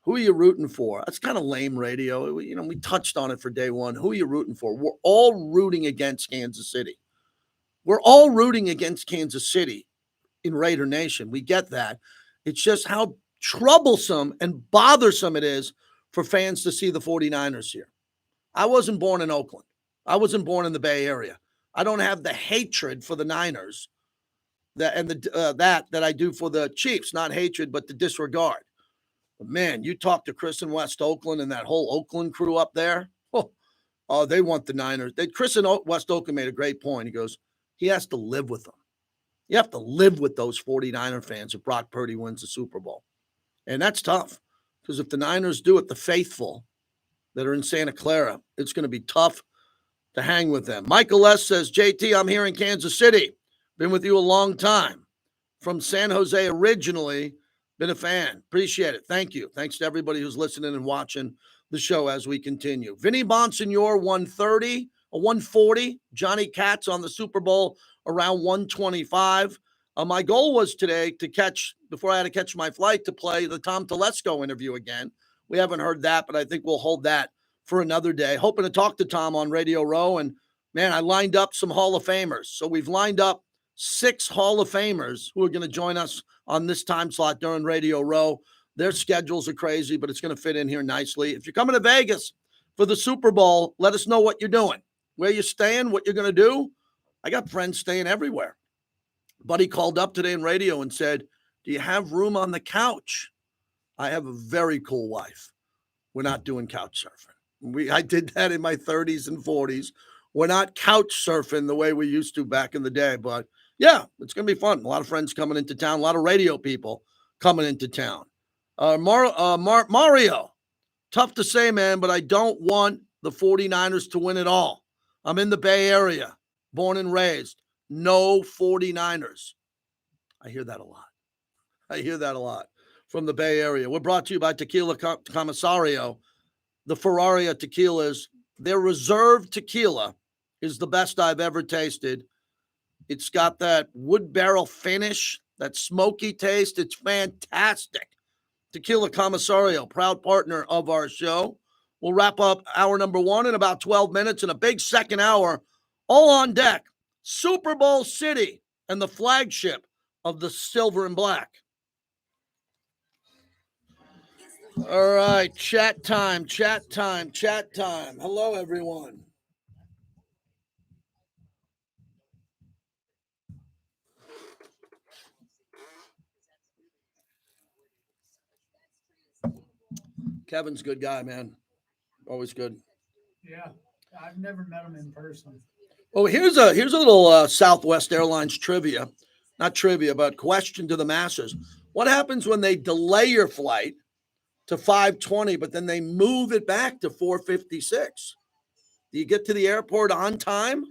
Who are you rooting for? That's kind of lame radio. We touched on it for day one. Who are you rooting for? We're all rooting against Kansas City. We're all rooting against Kansas City in Raider Nation. We get that. It's just how troublesome and bothersome it is for fans to see the 49ers here. I wasn't born in Oakland. I wasn't born in the Bay Area. I don't have the hatred for the Niners that I do for the Chiefs. Not hatred, but the disregard. But man, you talk to Chris in West Oakland and that whole Oakland crew up there. Oh, they want the Niners. Chris in West Oakland made a great point. He goes, he has to live with them. You have to live with those 49er fans if Brock Purdy wins the Super Bowl. And that's tough because if the Niners do it, the faithful that are in Santa Clara, it's going to be tough to hang with them. Michael S. says, JT, I'm here in Kansas City. Been with you a long time. From San Jose originally. Been a fan. Appreciate it. Thank you. Thanks to everybody who's listening and watching the show as we continue. Vinny Bonsignor, 140. Johnny Katz on the Super Bowl around 125. My goal was today to catch, before I had to catch my flight, to play the Tom Telesco interview again. We haven't heard that, but I think we'll hold that for another day. Hoping to talk to Tom on Radio Row. And, man, I lined up some Hall of Famers. So we've lined up 6 Hall of Famers who are going to join us on this time slot during Radio Row. Their schedules are crazy, but it's going to fit in here nicely. If you're coming to Vegas for the Super Bowl, let us know what you're doing, where you're staying, what you're going to do. I got friends staying everywhere. Buddy called up today in radio and said, do you have room on the couch? I have a very cool wife. We're not doing couch surfing. I did that in my 30s and 40s. We're not couch surfing the way we used to back in the day, but yeah, it's going to be fun. A lot of friends coming into town, a lot of radio people coming into town. Mario, tough to say, man, but I don't want the 49ers to win it all. I'm in the Bay Area, born and raised. No 49ers. I hear that a lot from the Bay Area. We're brought to you by Tequila Commissario. The Ferrari tequilas, their reserve tequila is the best I've ever tasted. It's got that wood barrel finish, that smoky taste. It's fantastic. Tequila Commissario, proud partner of our show. We'll wrap up hour number 1 in about 12 minutes and a big second hour, all on deck. Super Bowl City and the flagship of the silver and black. All right, chat time. Hello, everyone. Kevin's a good guy, man. Always good. Yeah, I've never met him in person. Oh, here's a little Southwest Airlines trivia. Not trivia, but question to the masses. What happens when they delay your flight to 5:20, but then they move it back to 4:56? Do you get to the airport on time?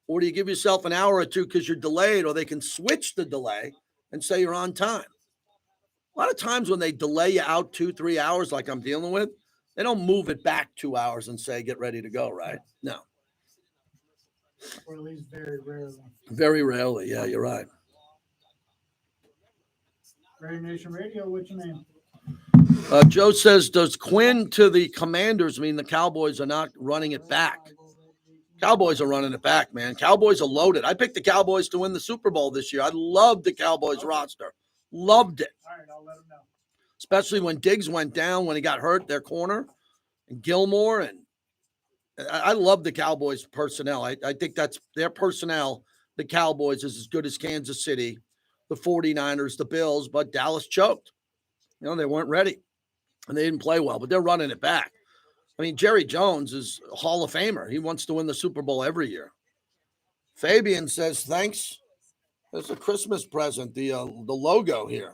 Or do you give yourself an hour or two because you're delayed, or they can switch the delay and say you're on time? A lot of times when they delay you out 2-3 hours like I'm dealing with, they don't move it back 2 hours and say, get ready to go, right? No. Or at least very rarely. Very rarely. Yeah, you're right. Raider Nation Radio, what's your name? Joe says, does Quinn to the Commanders mean the Cowboys are not running it back? Cowboys are running it back, man. Cowboys are loaded. I picked the Cowboys to win the Super Bowl this year. I loved the Cowboys roster. Loved it. All right, I'll let him know. Especially when Diggs went down, when he got hurt, their corner, and Gilmore. And I love the Cowboys personnel. I think that's their personnel. The Cowboys is as good as Kansas City, the 49ers, the Bills, but Dallas choked. They weren't ready. And they didn't play well, but they're running it back. I mean, Jerry Jones is a Hall of Famer. He wants to win the Super Bowl every year. Fabian says, thanks. There's a Christmas present, the logo here.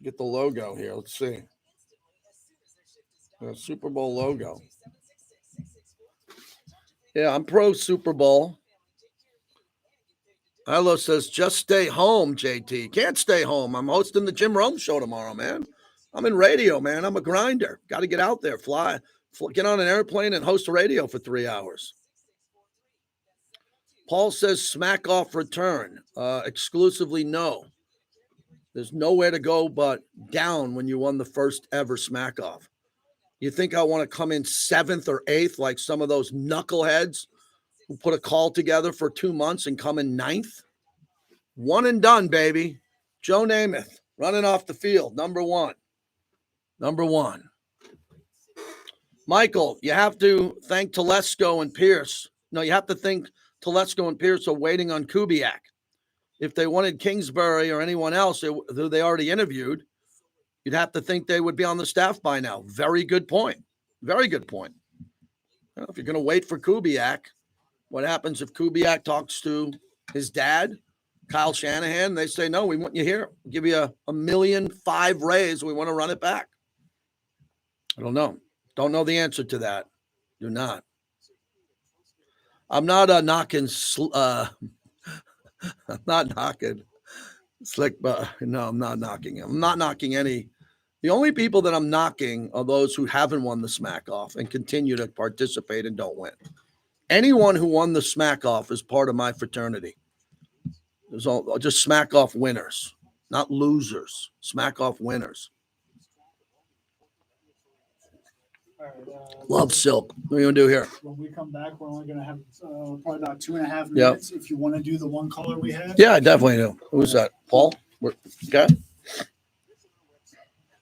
Get the logo here. Let's see. The Super Bowl logo. Yeah, I'm pro Super Bowl. Hello says, just stay home, JT. Can't stay home. I'm hosting the Jim Rome show tomorrow, man. I'm in radio, man. I'm a grinder. Got to get out there, fly, get on an airplane and host radio for 3 hours. Paul says smack off return. Exclusively no. There's nowhere to go but down when you won the first ever smack off. You think I want to come in 7th or 8th like some of those knuckleheads who put a call together for 2 months and come in 9th? One and done, baby. Joe Namath running off the field. Number one. Michael, you have to thank Telesco and Pierce. No, you have to think Telesco and Pierce are waiting on Kubiak. If they wanted Kingsbury or anyone else who they already interviewed, you'd have to think they would be on the staff by now. Very good point. Very good point. If you're going to wait for Kubiak, what happens if Kubiak talks to his dad, Kyle Shanahan? They say, no, we want you here. We'll give you a $1.5 million raise. We want to run it back. I don't know. Don't know the answer to that. Do not. I'm not knocking. I'm not knocking Slick, but no, I'm not knocking him. I'm not knocking any. The only people that I'm knocking are those who haven't won the smack off and continue to participate and don't win. Anyone who won the smack off is part of my fraternity. There's all just smack off winners, not losers. Smack off winners. All right, Love Silk. What are you going to do here? When we come back, we're only going to have probably about 2.5 minutes. If you want to do the one caller we have. Yeah, I definitely do. Who's that? Paul? Okay.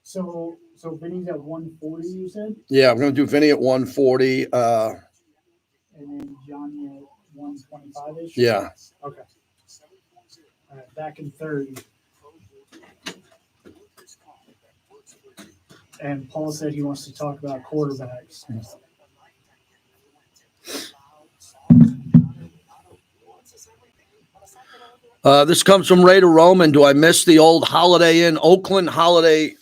So Vinny's at 140, you said? Yeah, we're going to do Vinny at 140. And then Johnny at 125-ish? Yeah. Okay. All right, back in 30. And Paul said he wants to talk about quarterbacks. This comes from Raider Roman. Do I miss the old Holiday Inn, Oakland Holiday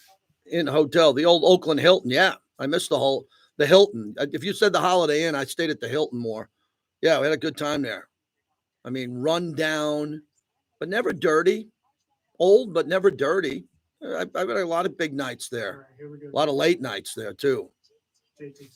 Inn Hotel, the old Oakland Hilton? Yeah, I miss the Hilton. If you said the Holiday Inn, I stayed at the Hilton more. Yeah, we had a good time there. I mean, run down, but never dirty. Old, but never dirty. I've got a lot of big nights there. All right, here we go. A lot of late nights there, too. JT.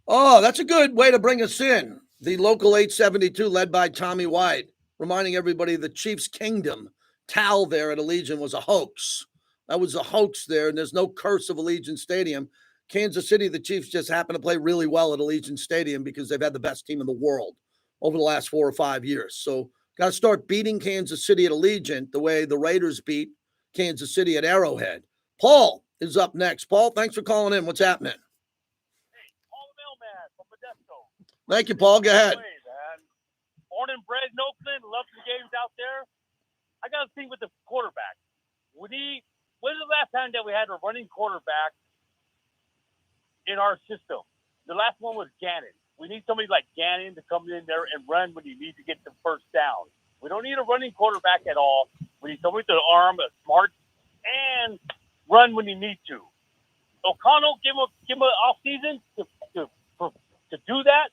Oh, that's a good way to bring us in. The local 872 led by Tommy White, reminding everybody the Chiefs' Kingdom towel there at Allegiant was a hoax. That was a hoax there, and there's no curse of Allegiant Stadium. Kansas City, the Chiefs just happen to play really well at Allegiant Stadium because they've had the best team in the world over the last 4 or 5 years. So got to start beating Kansas City at Allegiant the way the Raiders beat Kansas City at Arrowhead. Paul is up next. Paul, thanks for calling in. What's happening? Thank you, Paul. Go ahead. Born and bred in Oakland, love some games out there. I got to think with the quarterback. When is the last time that we had a running quarterback in our system? The last one was Gannon. We need somebody like Gannon to come in there and run when you need to get the first down. We don't need a running quarterback at all. We need somebody with an arm, a smart, and run when you need to. O'Connell, give him an off season to do that.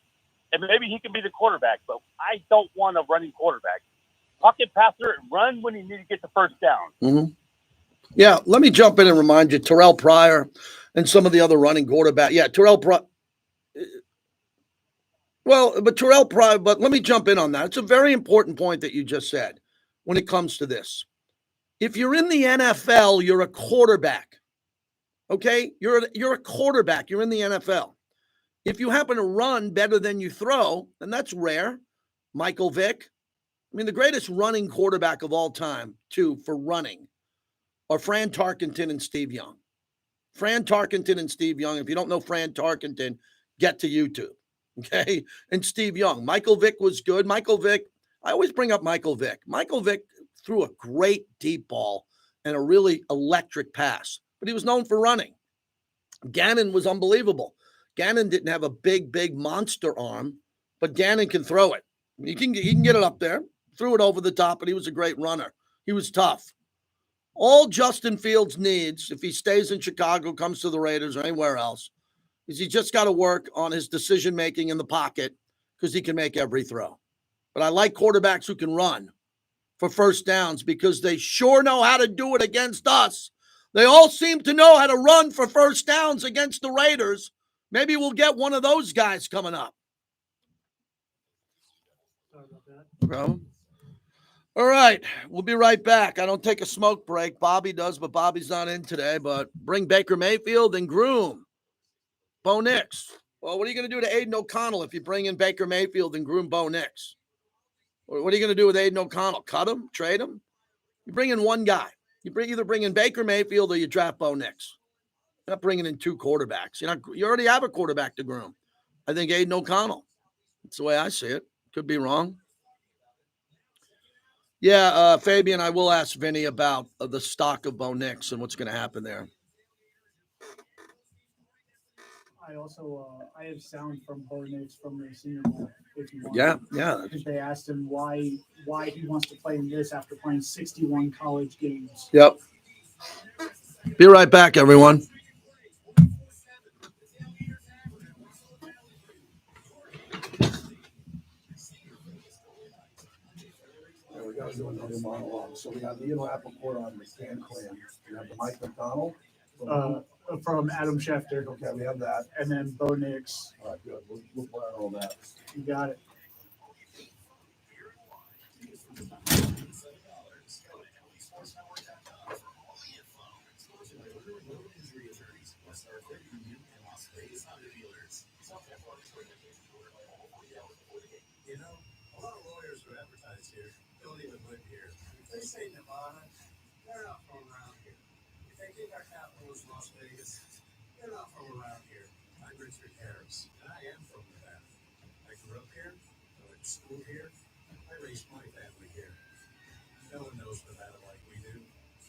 And maybe he can be the quarterback, but I don't want a running quarterback. Pocket passer and run when you need to get the first down. Mm-hmm. Yeah, let me jump in and remind you, Terrell Pryor and some of the other running quarterback. Yeah, Terrell Pryor. Well, but Terrell Pryor, but let me jump in on that. It's a very important point that you just said. when it comes to this. If you're in the NFL, you're a quarterback. Okay? You're a quarterback. You're in the NFL. If you happen to run better than you throw, and that's rare. Michael Vick. I mean, the greatest running quarterback of all time, too, for running, are Fran Tarkenton and Steve Young. Fran Tarkenton and Steve Young. If you don't know Fran Tarkenton, get to YouTube. Okay? And Steve Young. Michael Vick was good. Michael Vick, I always bring up Michael Vick. Michael Vick threw a great deep ball and a really electric pass, but he was known for running. Gannon was unbelievable. Gannon didn't have a big monster arm, but Gannon can throw it. He can get it up there, threw it over the top, but he was a great runner. He was tough. All Justin Fields needs, if he stays in Chicago, comes to the Raiders or anywhere else, is he just got to work on his decision-making in the pocket because he can make every throw. But I like quarterbacks who can run for first downs because they sure know how to do it against us. They all seem to know how to run for first downs against the Raiders. Maybe we'll get one of those guys coming up. Sorry about that. Bro. All right, we'll be right back. I don't take a smoke break. Bobby does, but Bobby's not in today. But bring Baker Mayfield and groom Bo Nix. Well, what are you going to do to Aiden O'Connell if you bring in Baker Mayfield and groom Bo Nix? What are you going to do with Aiden O'Connell? Cut him? Trade him? You bring in one guy. You either bring in Baker Mayfield or you draft Bo Nix. You're not bringing in two quarterbacks. You already have a quarterback to groom. I think Aiden O'Connell. That's the way I see it. Could be wrong. Yeah, Fabian, I will ask Vinny about the stock of Bo Nix and what's going to happen there. I also I have sound from Bo Nix from the Senior Bowl. If you want. Yeah. I think they asked him why he wants to play in this after playing 61 college games. Yep. Be right back, everyone. We got to do another monologue. So we got Leo Appleport on McCann Clan. We have the Mike McDonald. From Adam Schefter. Okay, we have that. And then Bo Nix. All right, good. We'll plan all that. You got it. You know, a lot of lawyers who advertise here don't even live here. If they say Nevada, they're not from around here. If they think our capital is Las Vegas, they're not from around here. I'm Richard Harris, and I am from Nevada. I grew up here, I went to school here, I raised my family here. No one knows Nevada like we do.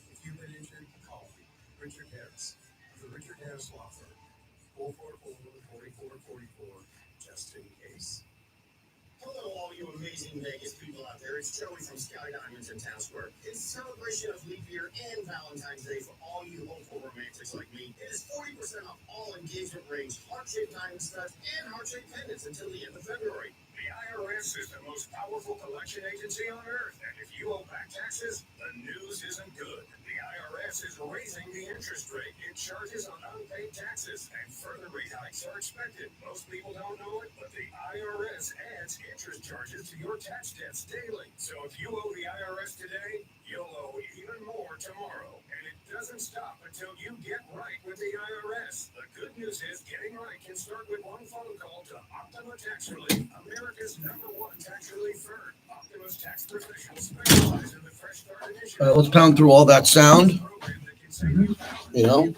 If you've been injured, call me, Richard Harris, of the Richard Harris Law Firm, 444-4444, just in case. Hello, all you amazing Vegas people out there. It's Joey from Sky Diamonds in Town Square. It's a celebration of leap year and Valentine's Day for all you hopeful romantics like me. It is 40% off all engagement rings, heart-shaped diamond studs, and heart-shaped pendants until the end of February. The IRS is the most powerful collection agency on earth, and if you owe back taxes, the news isn't good. The IRS is raising the interest rate it charges on unpaid taxes, and further rate hikes are expected. Most people don't know it, but the IRS adds interest charges to your tax debts daily. So if you owe the IRS today, you'll owe even more tomorrow. And it doesn't stop until you get right with the IRS. The good news is getting right can start with one phone call to Optima Tax Relief, America's #1 tax relief firm. Optima's tax professionals specialize in the Fresh Start Initiative. All right, let's pound through all that sound. You know?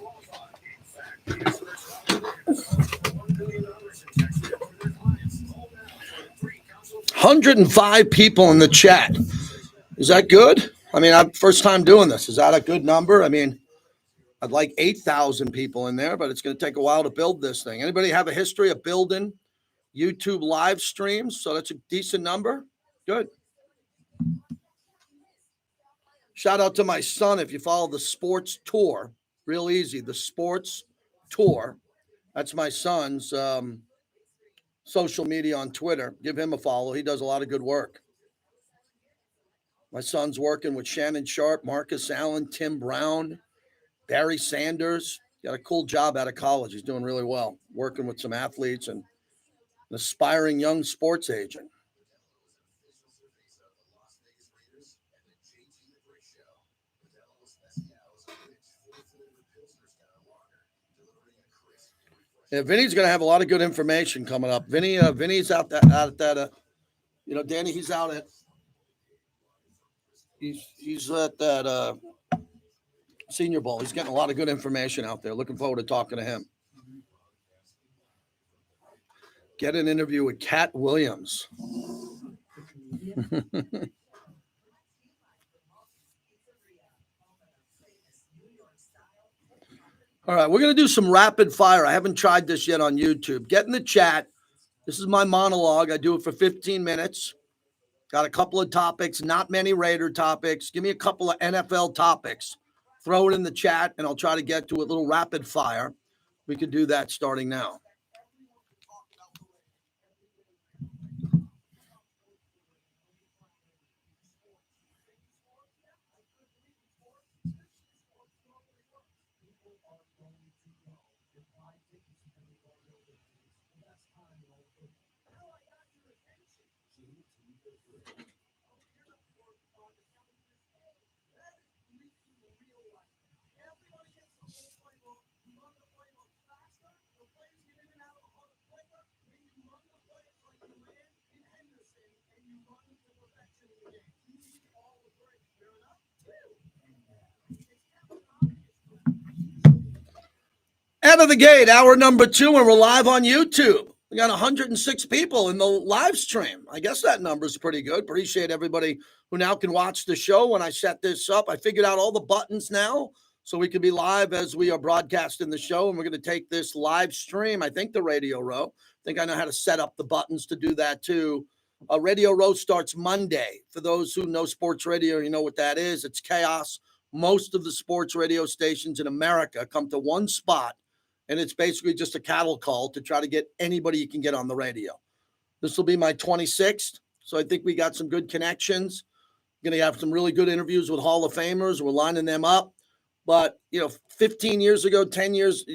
105 people in the chat. Is that good? I mean, I'm first time doing this. Is that a good number? I mean, I'd like 8,000 people in there, but it's going to take a while to build this thing. Anybody have a history of building YouTube live streams? So that's a decent number. Good. Shout out to my son. If you follow the sports tour, real easy. The sports tour. That's my son's social media on Twitter. Give him a follow. He does a lot of good work. My son's working with Shannon Sharp, Marcus Allen, Tim Brown, Barry Sanders. Got a cool job out of college. He's doing really well, working with some athletes and an aspiring young sports agent. Yeah, Vinny's going to have a lot of good information coming up. Vinny's out at that. Danny, he's out at. He's at that Senior Bowl. He's getting a lot of good information out there. Looking forward to talking to him. Get an interview with Cat Williams. All right, we're going to do some rapid fire. I haven't tried this yet on YouTube. Get in the chat. This is my monologue. I do it for 15 minutes. Got a couple of topics, not many Raider topics. Give me a couple of NFL topics. Throw it in the chat, and I'll try to get to a little rapid fire. We could do that starting now. Out of the gate, hour number 2, and we're live on YouTube. We got 106 people in the live stream. I guess that number is pretty good. Appreciate everybody who now can watch the show. When I set this up, I figured out all the buttons now so we can be live as we are broadcasting the show, and we're going to take this live stream, I think the Radio Row. I think I know how to set up the buttons to do that too. Radio Row starts Monday. For those who know sports radio, you know what that is. It's chaos. Most of the sports radio stations in America come to one spot, and it's basically just a cattle call to try to get anybody you can get on the radio. This will be my 26th, so I think we got some good connections. Going to have some really good interviews with Hall of Famers. We're lining them up. But, 15 years ago, 10 years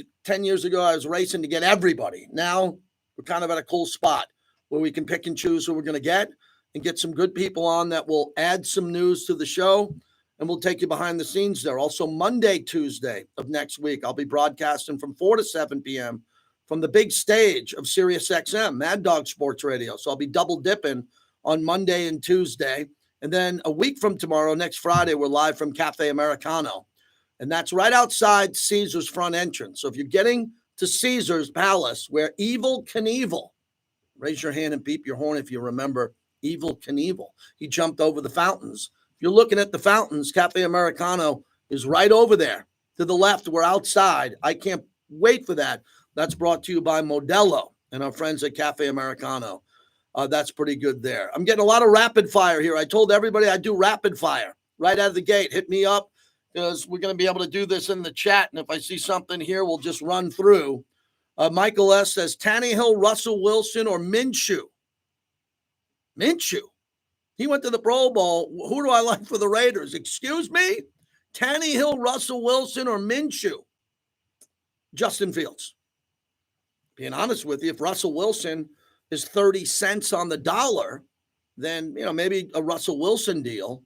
ago, I was racing to get everybody. Now we're kind of at a cool spot where we can pick and choose who we're going to get and get some good people on that will add some news to the show. And we'll take you behind the scenes there. Also, Monday, Tuesday of next week, I'll be broadcasting from 4 to 7 p.m. from the big stage of Sirius XM, Mad Dog Sports Radio. So I'll be double dipping on Monday and Tuesday. And then a week from tomorrow, next Friday, we're live from Cafe Americano. And that's right outside Caesar's front entrance. So if you're getting to Caesar's Palace, where Evel Knievel, raise your hand and beep your horn if you remember Evel Knievel. He jumped over the fountains. If you're looking at the fountains, Cafe Americano is right over there to the left. We're outside. I can't wait for that. That's brought to you by Modelo and our friends at Cafe Americano. That's pretty good there. I'm getting a lot of rapid fire here. I told everybody I do rapid fire right out of the gate. Hit me up because we're going to be able to do this in the chat. And if I see something here, we'll just run through. Michael S. says, Tannehill, Russell Wilson, or Minshew? Minshew. He went to the Pro Bowl. Who do I like for the Raiders? Excuse me? Tannehill, Russell Wilson, or Minshew? Justin Fields. Being honest with you, if Russell Wilson is 30 cents on the dollar, then, maybe a Russell Wilson deal.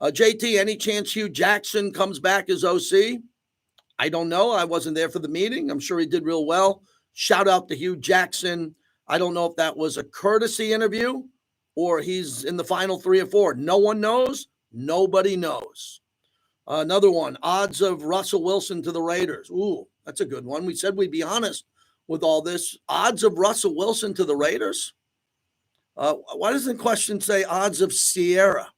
JT, any chance Hugh Jackson comes back as OC? I don't know. I wasn't there for the meeting. I'm sure he did real well. Shout out to Hugh Jackson. I don't know if that was a courtesy interview or he's in the final 3 or 4. No one knows. Nobody knows. Another one, odds of Russell Wilson to the Raiders. Ooh, that's a good one. We said we'd be honest with all this. Odds of Russell Wilson to the Raiders? Why doesn't the question say odds of Sierra?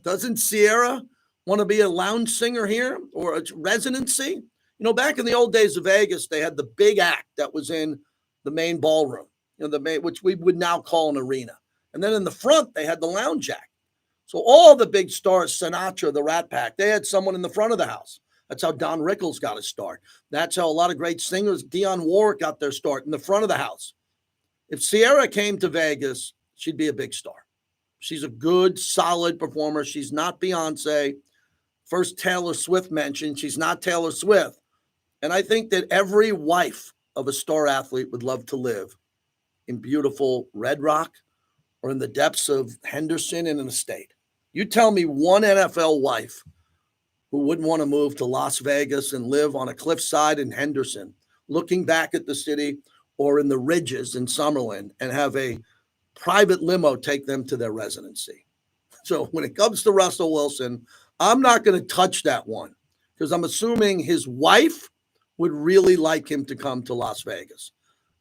Doesn't Sierra want to be a lounge singer here or a residency? Back in the old days of Vegas, they had the big act that was in the main ballroom, which we would now call an arena. And then in the front, they had the lounge act. So all the big stars, Sinatra, the Rat Pack, they had someone in the front of the house. That's how Don Rickles got his start. That's how a lot of great singers, Dionne Warwick, got their start in the front of the house. If Sierra came to Vegas, she'd be a big star. She's a good, solid performer. She's not Beyonce. First Taylor Swift mentioned. She's not Taylor Swift. And I think that every wife of a star athlete would love to live in beautiful Red Rock or in the depths of Henderson in an estate. You tell me one NFL wife who wouldn't want to move to Las Vegas and live on a cliffside in Henderson looking back at the city or in the ridges in Summerlin and have a private limo take them to their residency. So when it comes to Russell Wilson, I'm not going to touch that one because I'm assuming his wife would really like him to come to Las Vegas.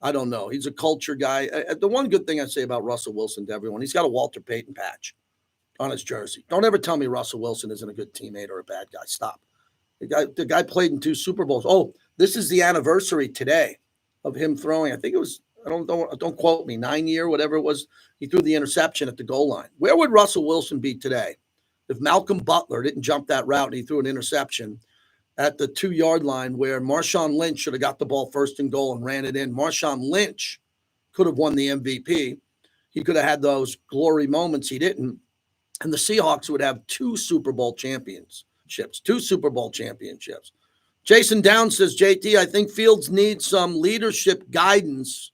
I don't know. He's a culture guy. The one good thing I say about Russell Wilson to everyone, he's got a Walter Payton patch on his jersey. Don't ever tell me Russell Wilson isn't a good teammate or a bad guy. Stop. The guy played in 2 Super Bowls. Oh, this is the anniversary today of him throwing. I think it was, don't quote me, 9-year, whatever it was. He threw the interception at the goal line. Where would Russell Wilson be today if Malcolm Butler didn't jump that route and he threw an interception at the 2-yard line where Marshawn Lynch should have got the ball first and goal and ran it in? Marshawn Lynch could have won the MVP. He could have had those glory moments. He didn't. And the Seahawks would have 2 Super Bowl championships, 2 Super Bowl championships. Jason Downs says, JT, I think Fields needs some leadership guidance.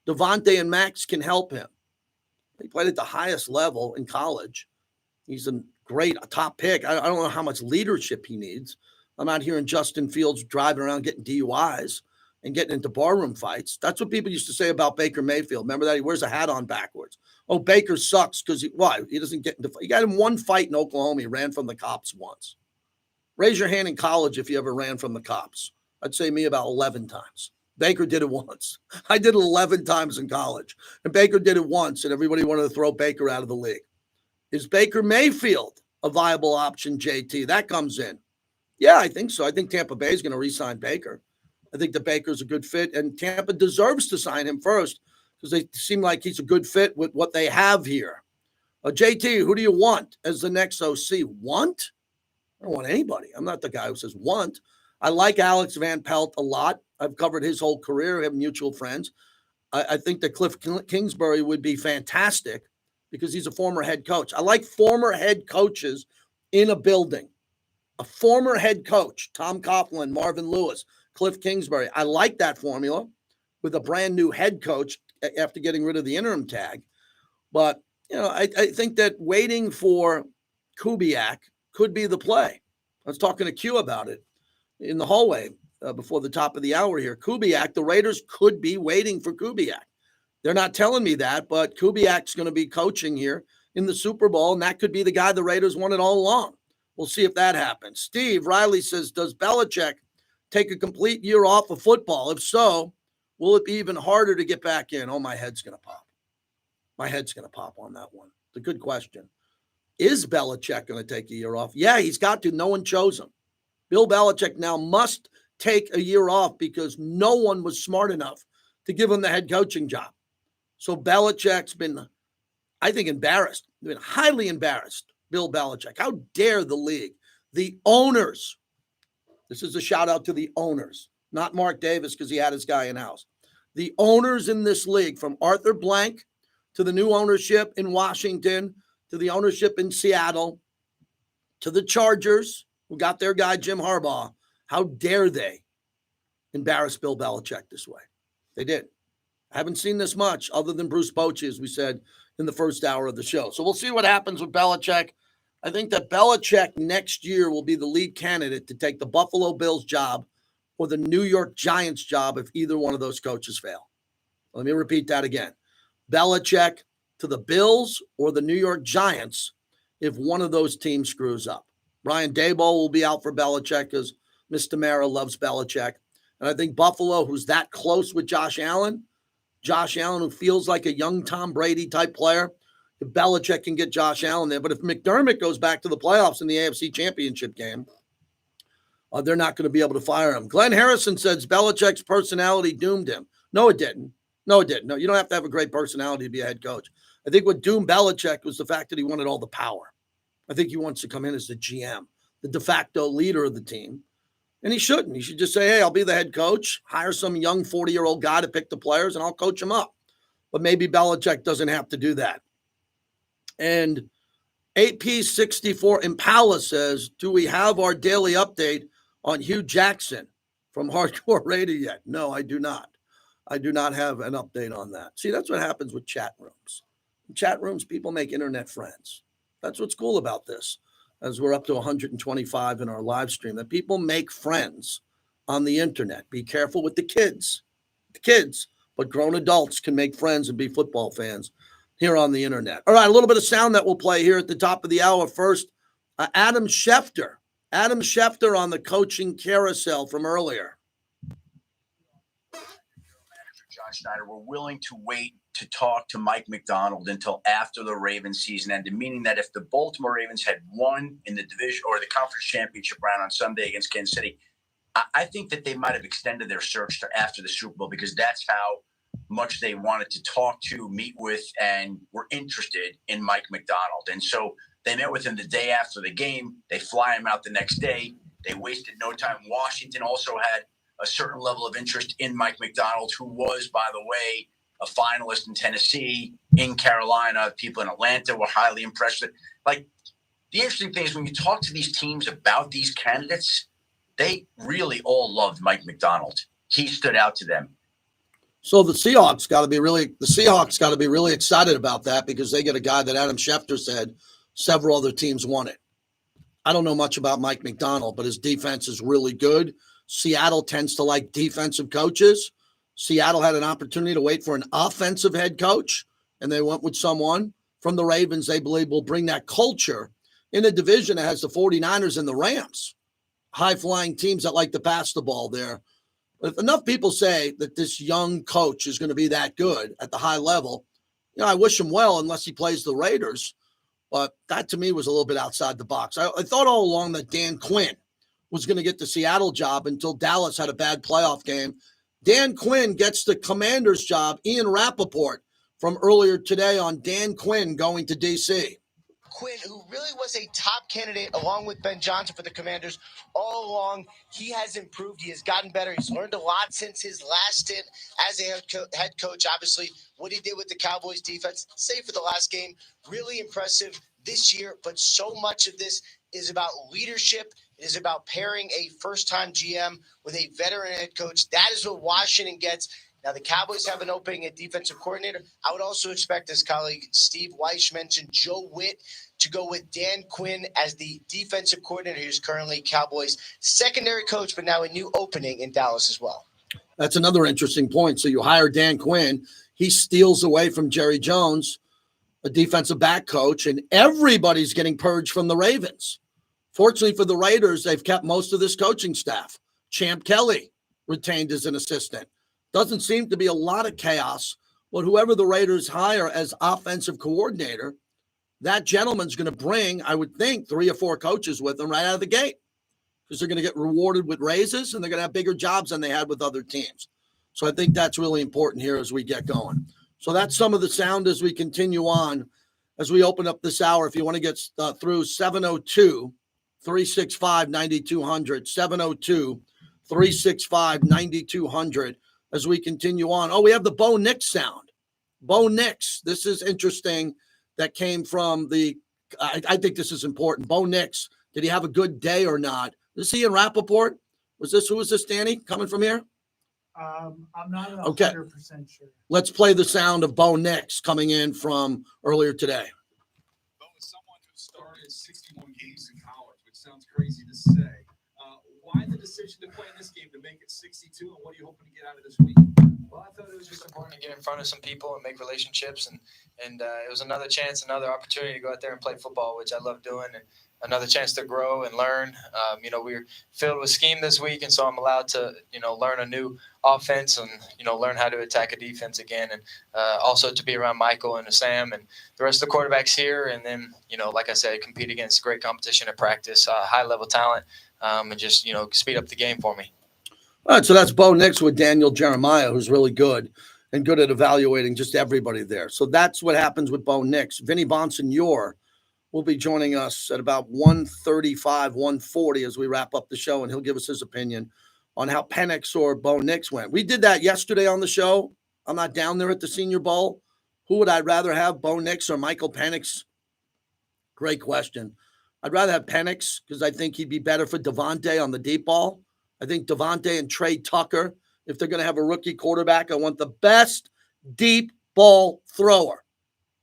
Devontae and Max can help him. He played at the highest level in college. He's a top pick. I don't know how much leadership he needs. I'm not hearing Justin Fields driving around getting DUIs and getting into barroom fights. That's what people used to say about Baker Mayfield. Remember that? He wears a hat on backwards. Oh, Baker sucks because he doesn't get into – he got in one fight in Oklahoma. He ran from the cops once. Raise your hand in college if you ever ran from the cops. I'd say me about 11 times. Baker did it once. I did it 11 times in college. And Baker did it once, and everybody wanted to throw Baker out of the league. Is Baker Mayfield a viable option, JT? That comes in. Yeah, I think so. I think Tampa Bay is going to re-sign Baker. I think that Baker's a good fit, and Tampa deserves to sign him first because they seem like he's a good fit with what they have here. JT, who do you want as the next OC? Want? I don't want anybody. I'm not the guy who says want. I like Alex Van Pelt a lot. I've covered his whole career. We have mutual friends. I think that Cliff Kingsbury would be fantastic because he's a former head coach. I like former head coaches in a building. A former head coach, Tom Coughlin, Marvin Lewis, Cliff Kingsbury. I like that formula with a brand new head coach after getting rid of the interim tag. But, I think that waiting for Kubiak could be the play. I was talking to Q about it in the hallway before the top of the hour here. Kubiak, the Raiders could be waiting for Kubiak. They're not telling me that, but Kubiak's going to be coaching here in the Super Bowl, and that could be the guy the Raiders wanted all along. We'll see if that happens. Steve Riley says, does Belichick take a complete year off of football? If so, will it be even harder to get back in? Oh, my head's going to pop. My head's going to pop on that one. It's a good question. Is Belichick going to take a year off? Yeah, he's got to. No one chose him. Bill Belichick now must take a year off because no one was smart enough to give him the head coaching job. So Belichick's been, I think, embarrassed. Been highly embarrassed, Bill Belichick. How dare the league, the owners. This is a shout out to the owners, not Mark Davis because he had his guy in-house. The owners in this league, from Arthur Blank to the new ownership in Washington, to the ownership in Seattle, to the Chargers, who got their guy Jim Harbaugh. How dare they embarrass Bill Belichick this way? They did. I haven't seen this much other than Bruce Bochy, as we said in the first hour of the show. So we'll see what happens with Belichick. I think that Belichick next year will be the lead candidate to take the Buffalo Bills job or the New York Giants job if either one of those coaches fail. Let me repeat that again. Belichick to the Bills or the New York Giants if one of those teams screws up. Brian Daboll will be out for Belichick because Mr. Mara loves Belichick. And I think Buffalo, who's that close with Josh Allen, who feels like a young Tom Brady type player, if Belichick can get Josh Allen there. But if McDermott goes back to the playoffs in the AFC Championship game, they're not going to be able to fire him. Glenn Harrison says Belichick's personality doomed him. No, it didn't. No, you don't have to have a great personality to be a head coach. I think what doomed Belichick was the fact that he wanted all the power. I think he wants to come in as the GM, the de facto leader of the team. And he shouldn't. He should just say, hey, I'll be the head coach, hire some young 40-year-old guy to pick the players, and I'll coach them up. But maybe Belichick doesn't have to do that. And AP64 Impala says, do we have our daily update on Hugh Jackson from Hardcore Radio yet? No, I do not. I do not have an update on that. See, that's what happens with chat rooms. In chat rooms, people make internet friends. That's what's cool about this, as we're up to 125 in our live stream, that people make friends on the internet. Be careful with the kids. The kids, but grown adults can make friends and be football fans here on the internet. All right, a little bit of sound that we'll play here at the top of the hour. First, Adam Schefter. Adam Schefter on the coaching carousel from earlier. John Schneider were willing to wait to talk to Mike McDonald until after the Ravens season ended, meaning that if the Baltimore Ravens had won in the division or the conference championship round on Sunday against Kansas City, I think that they might have extended their search to after the Super Bowl, because that's how much they wanted to talk to, meet with, and were interested in Mike McDonald. And so they met with him the day after the game. They fly him out the next day. They wasted no time. Washington also had a certain level of interest in Mike McDonald, who was, by the way, a finalist in Tennessee, in Carolina. People in Atlanta were highly impressed with it. Like, the interesting thing is when you talk to these teams about these candidates, they really all loved Mike McDonald. He stood out to them. So the Seahawks got to be really excited about that, because they get a guy that Adam Schefter said several other teams wanted. I don't know much about Mike McDonald, but his defense is really good. Seattle tends to like defensive coaches. Seattle had an opportunity to wait for an offensive head coach, and they went with someone from the Ravens they believe will bring that culture in a division that has the 49ers and the Rams, high-flying teams that like to pass the ball there. If enough people say that this young coach is going to be that good at the high level, I wish him well unless he plays the Raiders. But that, to me, was a little bit outside the box. I thought all along that Dan Quinn was going to get the Seattle job until Dallas had a bad playoff game. Dan Quinn gets the Commander's job. Ian Rappaport from earlier today on Dan Quinn going to D.C. Quinn, who really was a top candidate along with Ben Johnson for the Commanders all along. He has improved. He has gotten better. He's learned a lot since his last stint as a head coach. Obviously, what he did with the Cowboys defense, save for the last game, really impressive this year. But so much of this is about leadership. It is about pairing a first-time GM with a veteran head coach. That is what Washington gets. Now, the Cowboys have an opening at defensive coordinator. I would also expect, as colleague Steve Weiss mentioned, Joe Witt to go with Dan Quinn as the defensive coordinator. He's currently Cowboys' secondary coach, but now a new opening in Dallas as well. That's another interesting point. So you hire Dan Quinn. He steals away from Jerry Jones, a defensive back coach, and everybody's getting purged from the Ravens. Fortunately for the Raiders, they've kept most of this coaching staff. Champ Kelly retained as an assistant. Doesn't seem to be a lot of chaos, but whoever the Raiders hire as offensive coordinator, that gentleman's going to bring, I would think, 3 or 4 coaches with them right out of the gate, because they're going to get rewarded with raises and they're going to have bigger jobs than they had with other teams. So I think that's really important here as we get going. So that's some of the sound as we continue on, as we open up this hour. If you want to get through 702-365-9200, 702-365-9200 as we continue on. Oh, we have the Bo Nix sound. Bo Nix. This is interesting. That came from I think this is important. Bo Nix, did he have a good day or not? Is he in Rappaport? Who was this, Danny, coming from here? I'm not 100% okay. Sure. Let's play the sound of Bo Nix coming in from earlier today. Bo is someone who started 61 games in college, which sounds crazy to say. Why the decision to play in this game to make it 62, and what are you hoping to get out of this week? Well, I thought it was just important to get in front of some people and make relationships, and it was another chance, another opportunity to go out there and play football, which I love doing, and another chance to grow and learn. We're filled with scheme this week, and so I'm allowed to, learn a new offense and, learn how to attack a defense again, and also to be around Michael and Sam and the rest of the quarterbacks here, and then, like I said, compete against great competition at practice, high-level talent, and just, speed up the game for me. All right, so that's Bo Nix with Daniel Jeremiah, who's really good and good at evaluating just everybody there. So that's what happens with Bo Nix. Vinny Bonsignor will be joining us at about 1:35, 1:40 as we wrap up the show, and he'll give us his opinion on how Penix or Bo Nix went. We did that yesterday on the show. I'm not down there at the Senior Bowl. Who would I rather have, Bo Nix or Michael Penix? Great question. I'd rather have Penix because I think he'd be better for Devontae on the deep ball. I think Devontae and Trey Tucker, if they're going to have a rookie quarterback, I want the best deep ball thrower.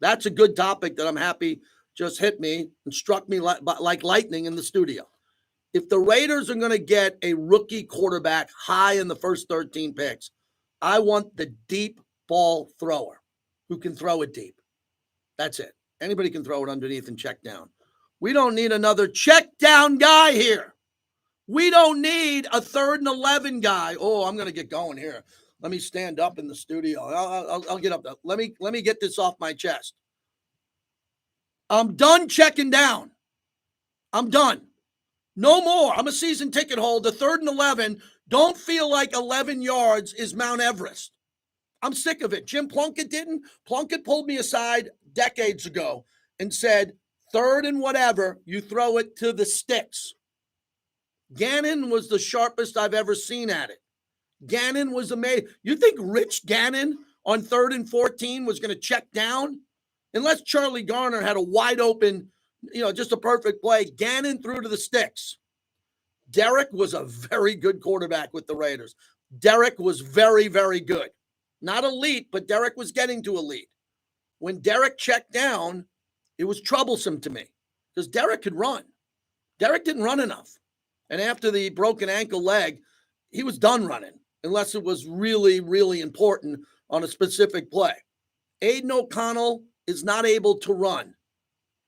That's a good topic that I'm happy just hit me and struck me like lightning in the studio. If the Raiders are going to get a rookie quarterback high in the first 13 picks, I want the deep ball thrower who can throw it deep. That's it. Anybody can throw it underneath and check down. We don't need another check down guy here. We don't need a 3rd and 11 guy. Oh, I'm going to get going here. Let me stand up in the studio. I'll get up there. Let me get this off my chest. I'm done checking down. I'm done. No more. I'm a season ticket holder. 3rd and 11. Don't feel like 11 yards is Mount Everest. I'm sick of it. Jim Plunkett didn't. Plunkett pulled me aside decades ago and said, 3rd and whatever, you throw it to the sticks. Gannon was the sharpest I've ever seen at it. Gannon was amazing. You think Rich Gannon on 3rd and 14 was going to check down? Unless Charlie Garner had a wide open, just a perfect play, Gannon threw to the sticks. Derek was a very good quarterback with the Raiders. Derek was very, very good. Not elite, but Derek was getting to elite. When Derek checked down, it was troublesome to me because Derek could run. Derek didn't run enough. And after the broken ankle leg, he was done running unless it was really, really important on a specific play. Aiden O'Connell is not able to run.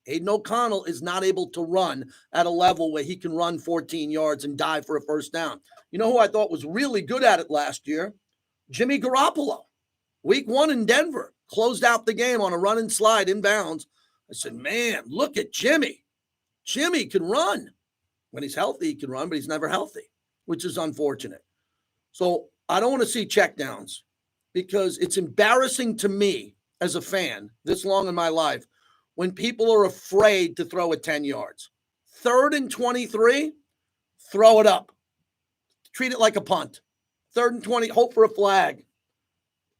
Aiden O'Connell is not able to run at a level where he can run 14 yards and dive for a first down. You know who I thought was really good at it last year? Jimmy Garoppolo. Week 1 in Denver, closed out the game on a run and slide inbounds. I said, man, look at Jimmy. Jimmy can run. When he's healthy, he can run, but he's never healthy, which is unfortunate. So I don't want to see checkdowns because it's embarrassing to me as a fan this long in my life when people are afraid to throw it 10 yards. 3rd and 23, throw it up. Treat it like a punt. 3rd and 20, hope for a flag.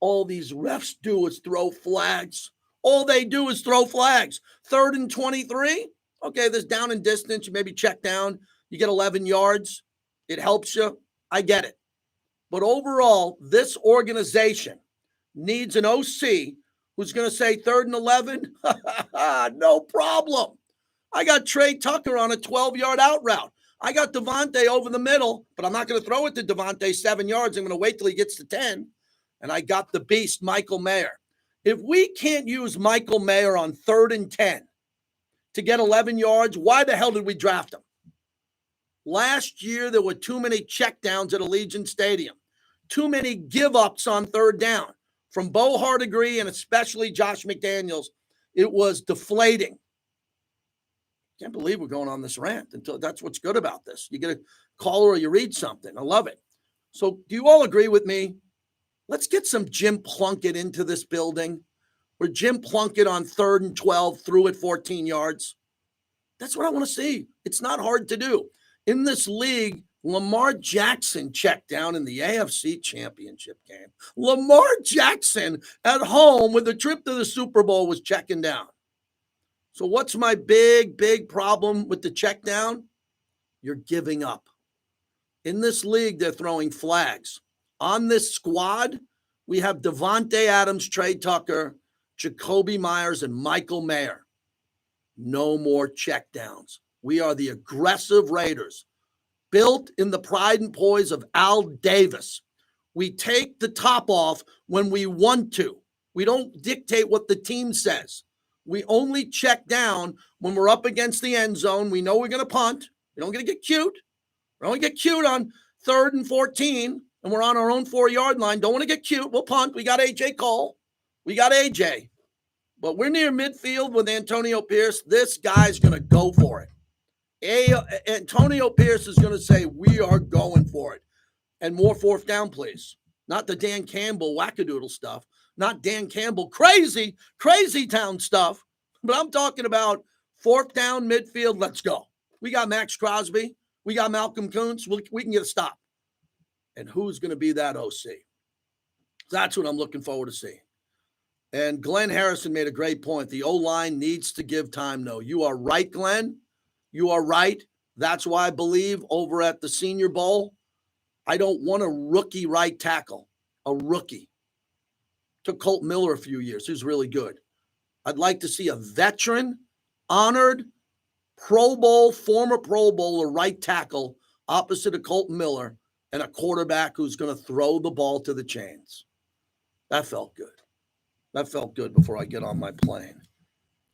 All these refs do is throw flags. All they do is throw flags. 3rd and 23, okay, there's down and distance. You maybe check down. You get 11 yards. It helps you. I get it. But overall, this organization needs an OC who's going to say 3rd and 11. No problem. I got Trey Tucker on a 12-yard out route. I got Devontae over the middle, but I'm not going to throw it to Devontae 7 yards. I'm going to wait till he gets to 10. And I got the beast, Michael Mayer. If we can't use Michael Mayer on 3rd and 10 to get 11 yards, why the hell did we draft him? Last year, there were too many checkdowns at Allegiant Stadium. Too many give-ups on 3rd down. From Bo Hardegree and especially Josh McDaniels, it was deflating. Can't believe we're going on this rant until that's what's good about this. You get a caller or you read something. I love it. So do you all agree with me? Let's get some Jim Plunkett into this building where Jim Plunkett on 3rd and 12 threw it 14 yards. That's what I want to see. It's not hard to do. In this league, Lamar Jackson checked down in the AFC Championship game. Lamar Jackson at home with a trip to the Super Bowl was checking down. So what's my big problem with the check down? You're giving up. In this league, they're throwing flags. On this squad, we have Devontae Adams, Trey Tucker, Jacoby Myers, and Michael Mayer. No more checkdowns. We are the aggressive Raiders, built in the pride and poise of Al Davis. We take the top off when we want to. We don't dictate what the team says. We only check down when we're up against the end zone. We know we're going to punt. We don't get to get cute. We don't get cute on 3rd and 14, and we're on our own 4-yard line. Don't want to get cute. We'll punt. We got A.J. Cole. We got A.J. But we're near midfield with Antonio Pierce. This guy's going to go for it. Antonio Pierce is going to say, we are going for it. And more 4th down, please. Not the Dan Campbell wackadoodle stuff. Not Dan Campbell crazy town stuff. But I'm talking about 4th down, midfield, let's go. We got Max Crosby. We got Malcolm Kuntz. We can get a stop. And who's going to be that OC? That's what I'm looking forward to seeing. And Glenn Harrison made a great point. The O-line needs to give time. No, you are right, Glenn. You are right. That's why I believe over at the Senior Bowl, I don't want a rookie right tackle, a rookie. Took Colt Miller a few years. He was really good. I'd like to see a veteran, honored, Pro Bowl, former Pro Bowler, right tackle, opposite of Colton Miller, and a quarterback who's going to throw the ball to the chains. That felt good. That felt good before I get on my plane.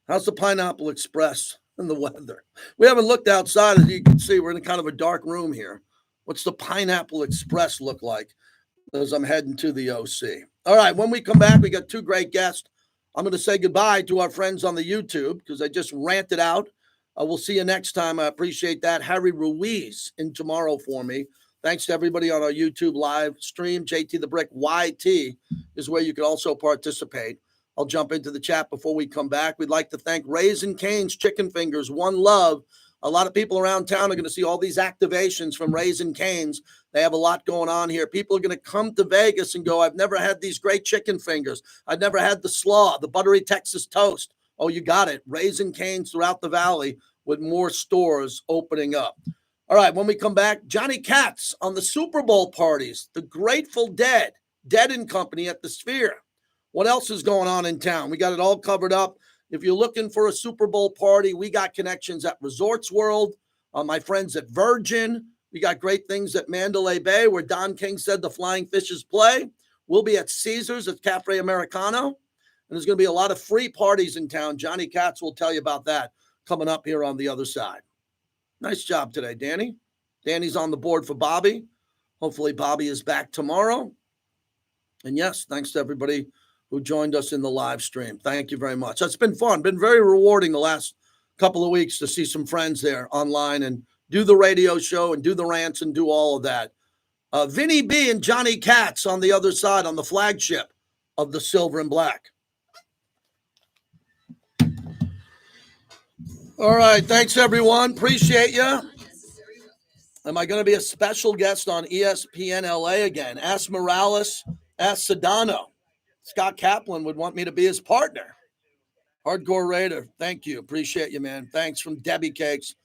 How's the Pineapple Express and the weather? We haven't looked outside. As you can see, we're in kind of a dark room here. What's the Pineapple Express look like as I'm heading to the OC? All right, when we come back, we got two great guests. I'm going to say goodbye to our friends on the YouTube because I just ranted out. We'll see you next time. I appreciate that. Harry Ruiz in tomorrow for me. Thanks to everybody on our YouTube live stream. JT the Brick YT is where you can also participate. I'll jump into the chat before we come back. We'd like to thank Raising Cane's Chicken Fingers, One Love. A lot of people around town are going to see all these activations from Raising Cane's. They have a lot going on here. People are going to come to Vegas and go, I've never had these great chicken fingers. I've never had the slaw, the buttery Texas toast. Oh, you got it. Raising Cane's throughout the valley with more stores opening up. All right, when we come back, Johnny Katz on the Super Bowl parties, the Grateful Dead, Dead and Company at the Sphere. What else is going on in town? We got it all covered up. If you're looking for a Super Bowl party, we got connections at Resorts World, my friends at Virgin. We got great things at Mandalay Bay where Don King said the Flying Fishes play. We'll be at Caesars at Cafe Americano. And there's going to be a lot of free parties in town. Johnny Katz will tell you about that coming up here on the other side. Nice job today, Danny. Danny's on the board for Bobby. Hopefully Bobby is back tomorrow. And yes, thanks to everybody who joined us in the live stream. Thank you very much. It's been fun. Been very rewarding the last couple of weeks to see some friends there online and do the radio show and do the rants and do all of that. Vinny B and Johnny Katz on the other side on the flagship of the Silver and Black. All right. Thanks, everyone. Appreciate you. Am I going to be a special guest on ESPN LA again? Ask Morales. Ask Sedano. Scott Kaplan would want me to be his partner. Hardcore Raider. Thank you. Appreciate you, man. Thanks from Debbie Cakes.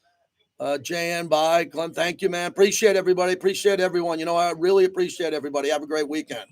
JN, bye. Glenn, thank you, man. Appreciate everybody. Appreciate everyone. You know, I really appreciate everybody. Have a great weekend.